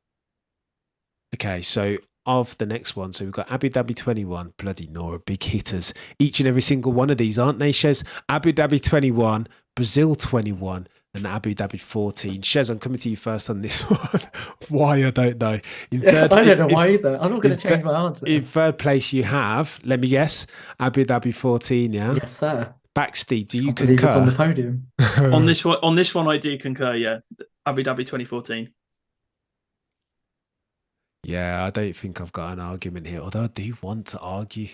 S1: Okay, so of the next one, so we've got Abu Dhabi 21, bloody Nora, big hitters. Each and every single one of these, aren't they, Shez? Abu Dhabi 21, Brazil 21, and Abu Dhabi 14. Shez, I'm coming to you first on this one. Why, I don't know.
S3: I don't know why either. I'm not going to change my answer.
S1: In third place, you have, let me guess, Abu Dhabi 14, yeah?
S3: Yes, sir.
S1: Baxty, do you concur?
S3: It's on the podium.
S2: on this one, I do concur, yeah. Abu Dhabi 2014.
S1: Yeah, I don't think I've got an argument here, although I do want to argue.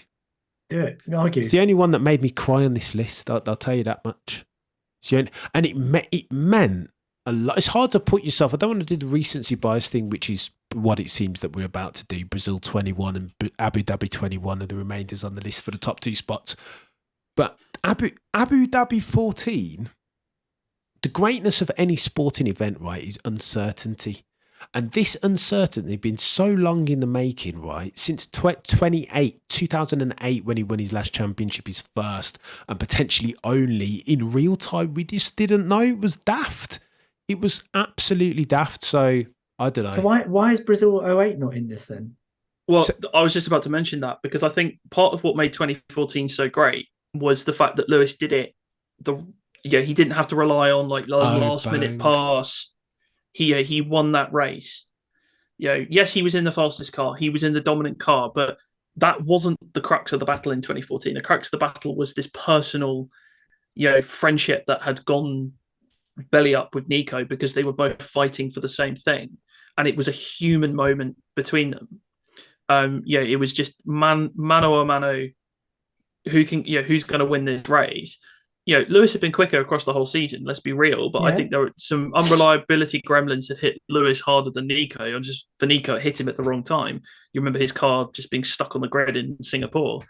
S3: Do it. Argue.
S1: It's the only one that made me cry on this list. I'll tell you that much. And it meant a lot. It's hard to put yourself. I don't want to do the recency bias thing, which is what it seems that we're about to do. Brazil 21 and Abu Dhabi 21 are the remainders on the list for the top 2 spots. But Abu Dhabi 14, the greatness of any sporting event, right, is uncertainty. And this uncertainty has been so long in the making, right? Since 2008, when he won his last championship, his first, and potentially only in real time. We just didn't know. It was daft. It was absolutely daft. So, I don't know.
S3: So why is Brazil 08 not in this then?
S2: Well, I was just about to mention that because I think part of what made 2014 so great was the fact that Lewis did it. He didn't have to rely on like last minute pass. He won that race. Yes, he was in the fastest car. He was in the dominant car, but that wasn't the crux of the battle in 2014. The crux of the battle was this personal, friendship that had gone belly up with Nico because they were both fighting for the same thing, and it was a human moment between them. It was just mano a mano. Who's going to win this race? Lewis had been quicker across the whole season, let's be real, but I think there were some unreliability gremlins that hit Lewis harder than Nico, and just for Nico, it hit him at the wrong time. You remember his car just being stuck on the grid in Singapore.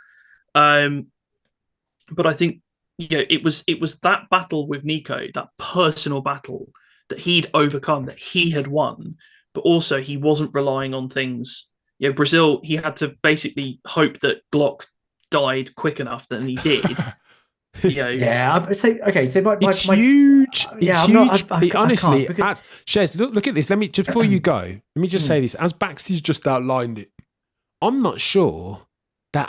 S2: But I think, it was that battle with Nico, that personal battle that he'd overcome, that he had won, but also he wasn't relying on things. Brazil, he had to basically hope that Glock died quick enough that he did.
S1: It's huge.
S3: It's
S1: huge. Honestly, Shez, look at this. Let me just before you go. Let me just say this. As Baxty's just outlined it, I'm not sure that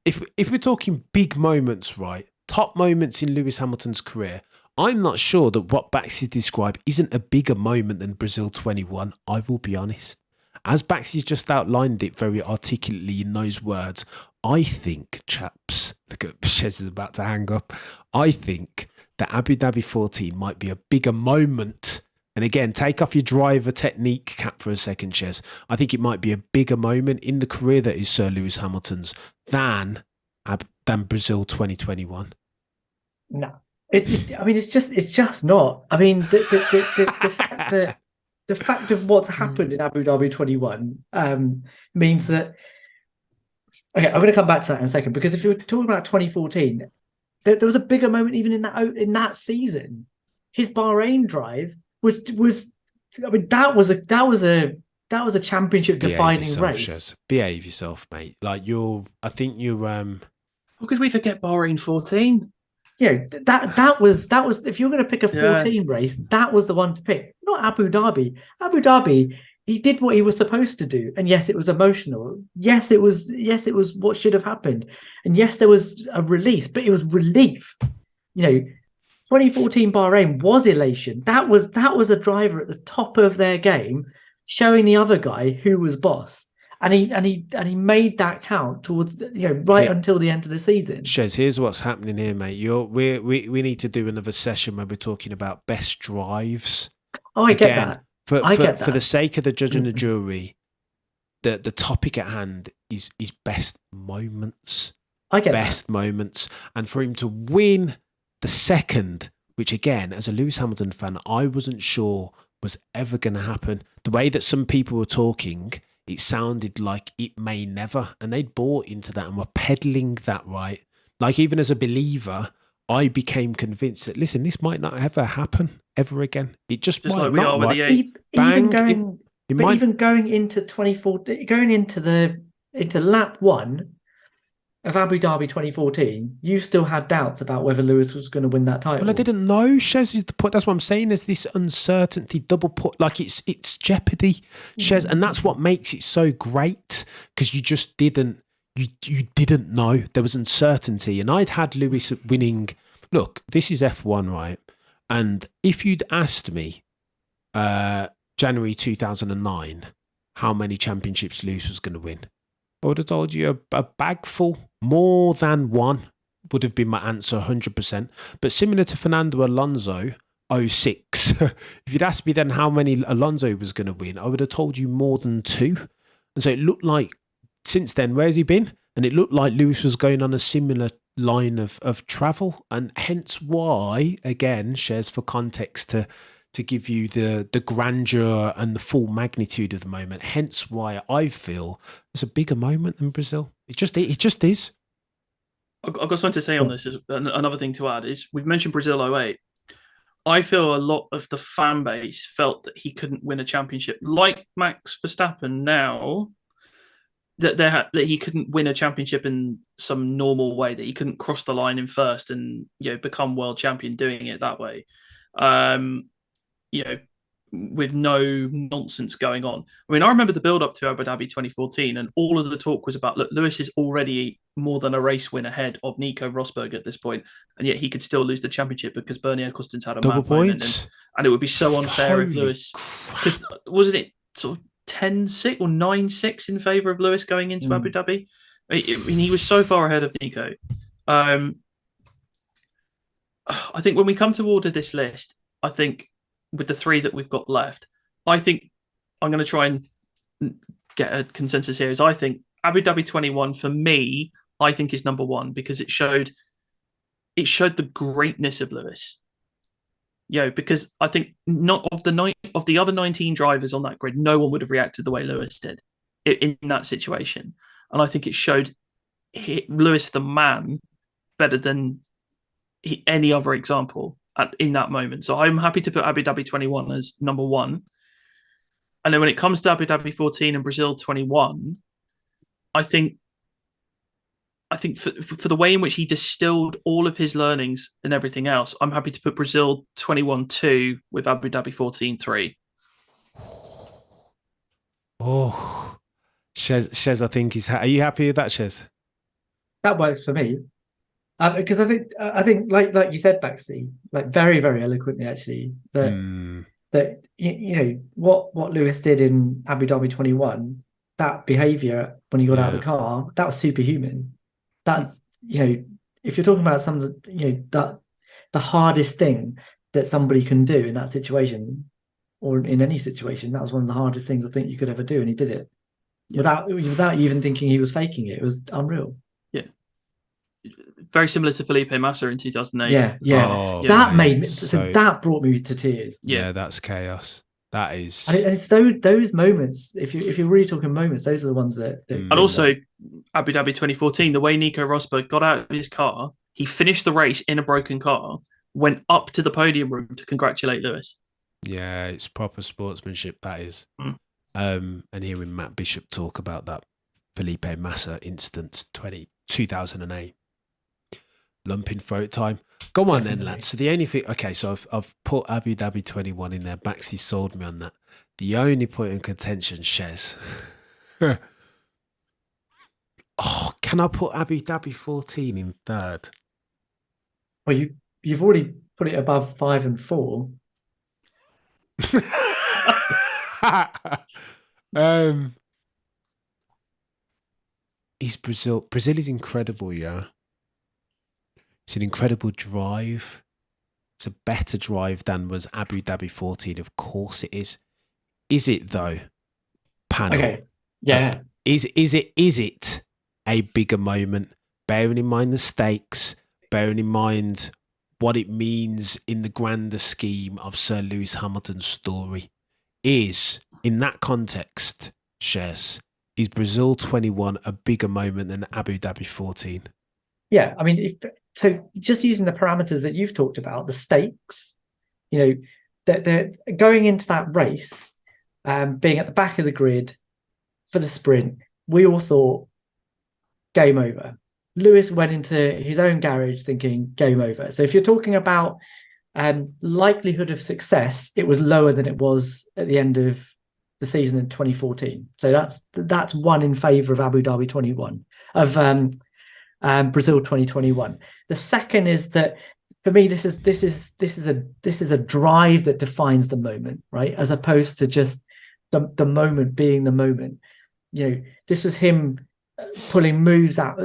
S1: if we're talking big moments, right, top moments in Lewis Hamilton's career, I'm not sure that what Baxty described isn't a bigger moment than Brazil 21. I will be honest. As Baxty's just outlined it very articulately in those words, I think, chaps, look at Shez is about to hang up. I think that Abu Dhabi 14 might be a bigger moment. And again, take off your driver technique cap for a second, Shez. I think it might be a bigger moment in the career that is Sir Lewis Hamilton's than Brazil 2021.
S3: No, I mean, it's just not. I mean, the fact that the fact of what's happened in Abu Dhabi 21 means that. Okay, I'm going to come back to that in a second, because if you were talking about 2014, there was a bigger moment even in that season. His Bahrain drive was. I mean, that was a championship defining race.
S1: Shez. Behave yourself, mate. Like I think you're.
S2: How could we forget Bahrain 14?
S3: Yeah, that was if you're going to pick a 14 race, that was the one to pick. Not Abu Dhabi. Abu Dhabi, he did what he was supposed to do, and yes, it was emotional. Yes, it was what should have happened, and yes, there was a release, but it was relief. 2014 Bahrain was elation. That was a driver at the top of their game, showing the other guy who was boss. And he made that count towards until the end of the season.
S1: Shez, here's what's happening here, mate. We need to do another session where we're talking about best drives.
S3: Oh, I get that.
S1: For the sake of the judge and the jury, the topic at hand is best moments.
S3: I get
S1: best moments, and for him to win the second, which again, as a Lewis Hamilton fan, I wasn't sure was ever going to happen. The way that some people were talking, it sounded like it may never, and they'd bought into that and were peddling that, right? Like, even as a believer, I became convinced that, listen, this might not ever happen ever again. It just might
S2: like we
S1: not.
S2: are with
S1: Right?
S3: Even going into 2014, going into lap one of Abu Dhabi 2014, you still had doubts about whether Lewis was going to win that title.
S1: Well, I didn't know. Shez is the point. That's what I'm saying. There's this uncertainty, double put, like it's jeopardy, Shez, and that's what makes it so great, because you just didn't. You didn't know. There was uncertainty, and I'd had Lewis winning. Look, this is F1, right? And if you'd asked me, January 2009, how many championships Lewis was going to win, I would have told you a bag full. More than one would have been my answer, 100%. But similar to Fernando Alonso, 06. If you'd asked me then how many Alonso was going to win, I would have told you more than 2. And so it looked like, since then, where's he been? And it looked like Lewis was going on a similar line of travel. And hence why, again, Shez, for context, to give you the grandeur and the full magnitude of the moment. Hence why I feel it's a bigger moment than Brazil. It just is.
S2: I've got something to say on this. Another thing to add is, we've mentioned Brazil 08. I feel a lot of the fan base felt that he couldn't win a championship, like Max Verstappen now, that he couldn't win a championship in some normal way, that he couldn't cross the line in first and become world champion doing it that way. With no nonsense going on. I mean, I remember the build-up to Abu Dhabi 2014, and all of the talk was about, look, Lewis is already more than a race win ahead of Nico Rosberg at this point, and yet he could still lose the championship because Bernie Ecclestone's had a
S1: double
S2: mad
S1: points.
S2: Moment, and it would be so unfair
S1: Holy
S2: if Lewis... Because wasn't it sort of 10-6 or 9-6 in favour of Lewis going into Abu Dhabi? I mean, he was so far ahead of Nico. I think when we come to order this list, I think with the 3 that we've got left, I think I'm going to try and get a consensus here. I think Abu Dhabi 21, for me, I think is number 1, because it showed the greatness of Lewis. Because I think not of the other 19 drivers on that grid, no one would have reacted the way Lewis did in that situation. And I think it showed Lewis the man better than any other example in that moment. So I'm happy to put Abu Dhabi 21 as number 1. And then when it comes to Abu Dhabi 14 and Brazil 21, I think for the way in which he distilled all of his learnings and everything else, I'm happy to put Brazil 21-2 with Abu Dhabi 14-3.
S1: Oh, Shez, I think are you happy with that, Shez?
S3: That works for me. Because I think like you said, Baxty, like very, very eloquently actually, that what Lewis did in Abu Dhabi 21, that behaviour when he got out of the car, that was superhuman. That if you're talking about some of the hardest thing that somebody can do in that situation, or in any situation, that was one of the hardest things I think you could ever do, and he did it without even thinking he was faking it. It was unreal.
S2: Yeah. very similar to Felipe Massa in 2008.
S3: Yeah.
S1: Oh,
S3: That
S1: mate,
S3: made me, so that brought me to tears.
S1: Yeah, that's chaos. That is,
S3: and it's those moments. If you're really talking moments, those are the ones that
S2: and also Abu Dhabi 2014, the way Nico Rosberg got out of his car, he finished the race in a broken car, went up to the podium room to congratulate Lewis.
S1: Yeah, it's proper sportsmanship, that is. And hearing Matt Bishop talk about that Felipe Massa instance 2008. Lumping throat time. Go on then, lads. So the only thing, okay, so I've put Abu Dhabi 21 in there. Baxty sold me on that. The only point in contention, Shez. Can I put Abu Dhabi 14 in third?
S3: Well, you've already put it above 5 and 4.
S1: Is Brazil is incredible, yeah. It's an incredible drive. It's a better drive than was Abu Dhabi 14. Of course it is. Is it though? Panel.
S3: Okay. Yeah.
S1: Is it a bigger moment? Bearing in mind the stakes, bearing in mind what it means in the grander scheme of Sir Lewis Hamilton's story. Is, in that context, Shez, is Brazil 21 a bigger moment than Abu Dhabi 14?
S3: Yeah, I mean, so just using the parameters that you've talked about, the stakes, that they're going into that race, being at the back of the grid for the sprint, we all thought game over. Lewis went into his own garage thinking game over. So if you're talking about likelihood of success, it was lower than it was at the end of the season in 2014. So that's one in favour of Abu Dhabi 21 of Brazil 2021. The second is that for me, this is a drive that defines the moment, right? As opposed to just the moment being the moment. This was him pulling moves out,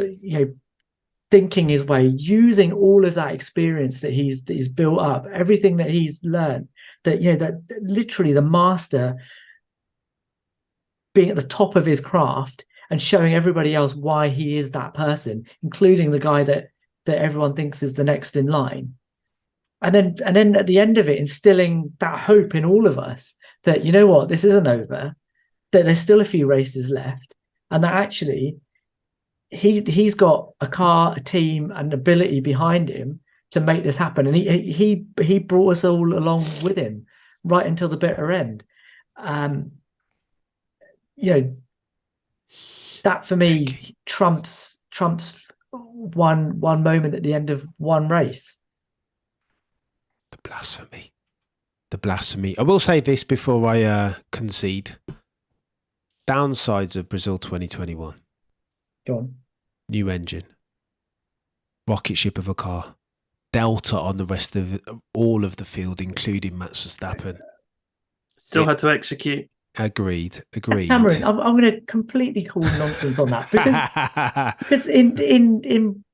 S3: thinking his way, using all of that experience that he's built up, everything that he's learned. That literally the master being at the top of his craft and showing everybody else why he is that person, including the guy that everyone thinks is the next in line. And then at the end of it, instilling that hope in all of us that, you know what, this isn't over, that there's still a few races left, and that actually he's got a car, a team, and ability behind him to make this happen. And he brought us all along with him right until the bitter end. That for me trumps one moment at the end of one race.
S1: The blasphemy. I will say this before I concede. Downsides of Brazil 2021.
S3: Go on.
S1: New engine. Rocket ship of a car. Delta on the rest of all of the field, including Max Verstappen.
S2: Still had to execute.
S1: Agreed.
S3: Cameron, I'm going to completely call nonsense on that because in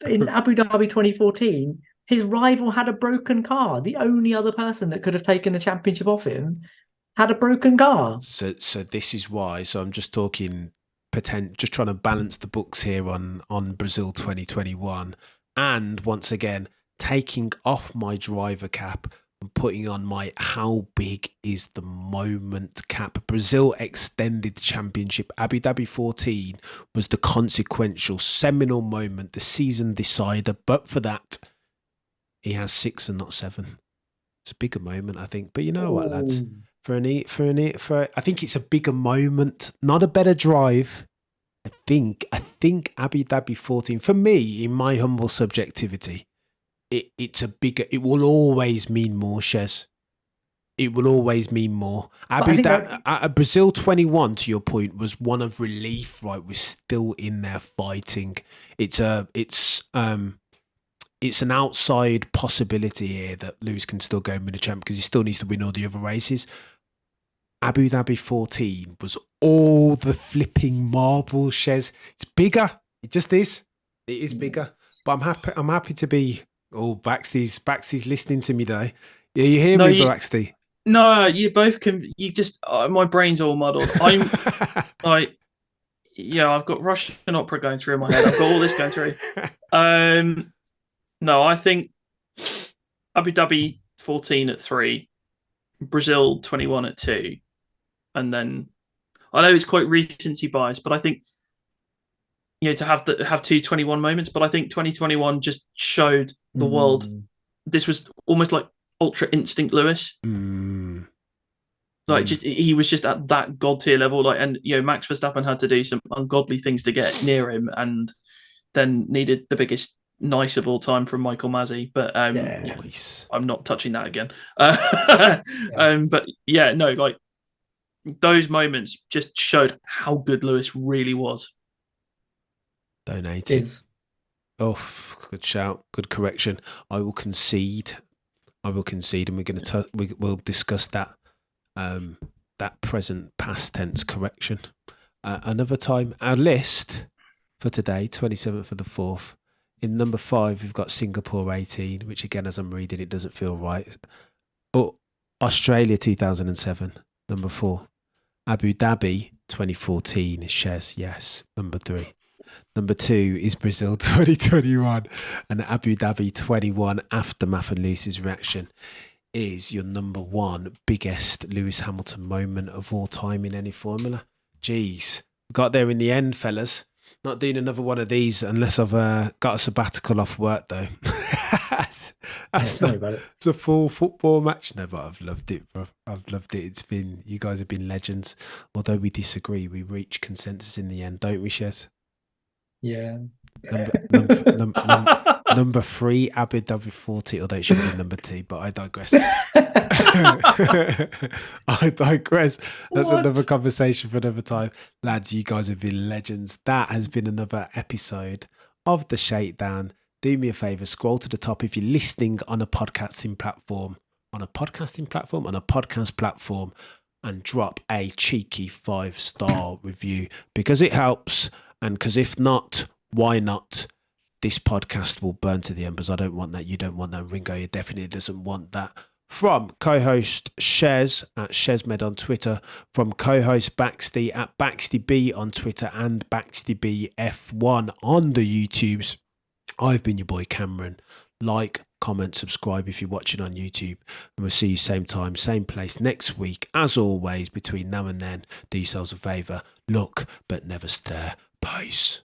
S3: Abu Dhabi 2014, his rival had a broken car. The only other person that could have taken the championship off him had a broken car.
S1: So this is why. So I'm just talking just trying to balance the books here on Brazil 2021, and once again taking off my driver cap and putting on my how big is the moment cap. Brazil extended the championship. Abu Dhabi 14 was the consequential seminal moment, the season decider. But for that, he has 6 and not 7. It's a bigger moment, I think. But you know what, lads? I think it's a bigger moment, not a better drive. I think Abu Dhabi 14, for me, in my humble subjectivity, it's a bigger. It will always mean more, Shez. It will always mean more. Brazil 21, to your point, was one of relief. Right, we're still in there fighting. It's an outside possibility here that Lewis can still go and win a champ because he still needs to win all the other races. Abu Dhabi 14 was all the flipping marbles, Shez. It's bigger. It just is. It is bigger. But I'm happy to be. Oh, Baxty's listening to me though. Yeah, you hear me, Baxty?
S2: No, you both can. You just my brain's all muddled. I'm like, Yeah, I've got Russian opera going through my head. I've got all this going through. No, I think Abu Dhabi 14 at 3, Brazil 21 at 2, and then I know it's quite recency bias, but I think to have two 21 moments, but I think 2021 just showed the world this was almost like ultra instinct Lewis. Like he was just at that god tier level. Like, and Max Verstappen had to do some ungodly things to get near him, and then needed the biggest nice of all time from Michael Masi. But
S1: Nice.
S2: I'm not touching that again. But yeah, no, like those moments just showed how good Lewis really was.
S1: Donating. Oh, good shout. Good correction. I will concede, and we're going to we'll discuss that that present past tense correction another time. Our list for today, 27th of the 4th. In number 5, we've got Singapore 18, which again, as I'm reading, it doesn't feel right. Oh, Australia 2007, number 4. Abu Dhabi 2014 is Shez, yes, number 3. Number 2 is Brazil 2021, and Abu Dhabi 21 aftermath and Lewis's reaction is your number 1 biggest Lewis Hamilton moment of all time in any formula. Jeez, we got there in the end, fellas. Not doing another one of these unless I've got a sabbatical off work, though.
S3: Tell me about it.
S1: It's a full football match. No, but I've loved it, bro. I've loved it. You guys have been legends. Although we disagree, we reach consensus in the end, don't we, Shez?
S3: Yeah.
S1: Number 3, Abu Dhabi 40, although it should have been number 2, but I digress. I digress. That's another conversation for another time. Lads, you guys have been legends. That has been another episode of the Shakedown. Do me a favour, scroll to the top if you're listening on a podcasting platform, and drop a cheeky 5-star review, because it helps, and because if not, why not? This podcast will burn to the embers. I don't want that. You don't want that. Ringo, you definitely doesn't want that. From co-host Shez at ShezMed on Twitter, from co-host Baxty at BaxtyB on Twitter and BaxtyBF1 on the YouTubes. I've been your boy Cameron. Like, comment, subscribe if you're watching on YouTube, and we'll see you same time, same place next week. As always, between now and then, do yourselves a favour. Look, but never stare. Peace.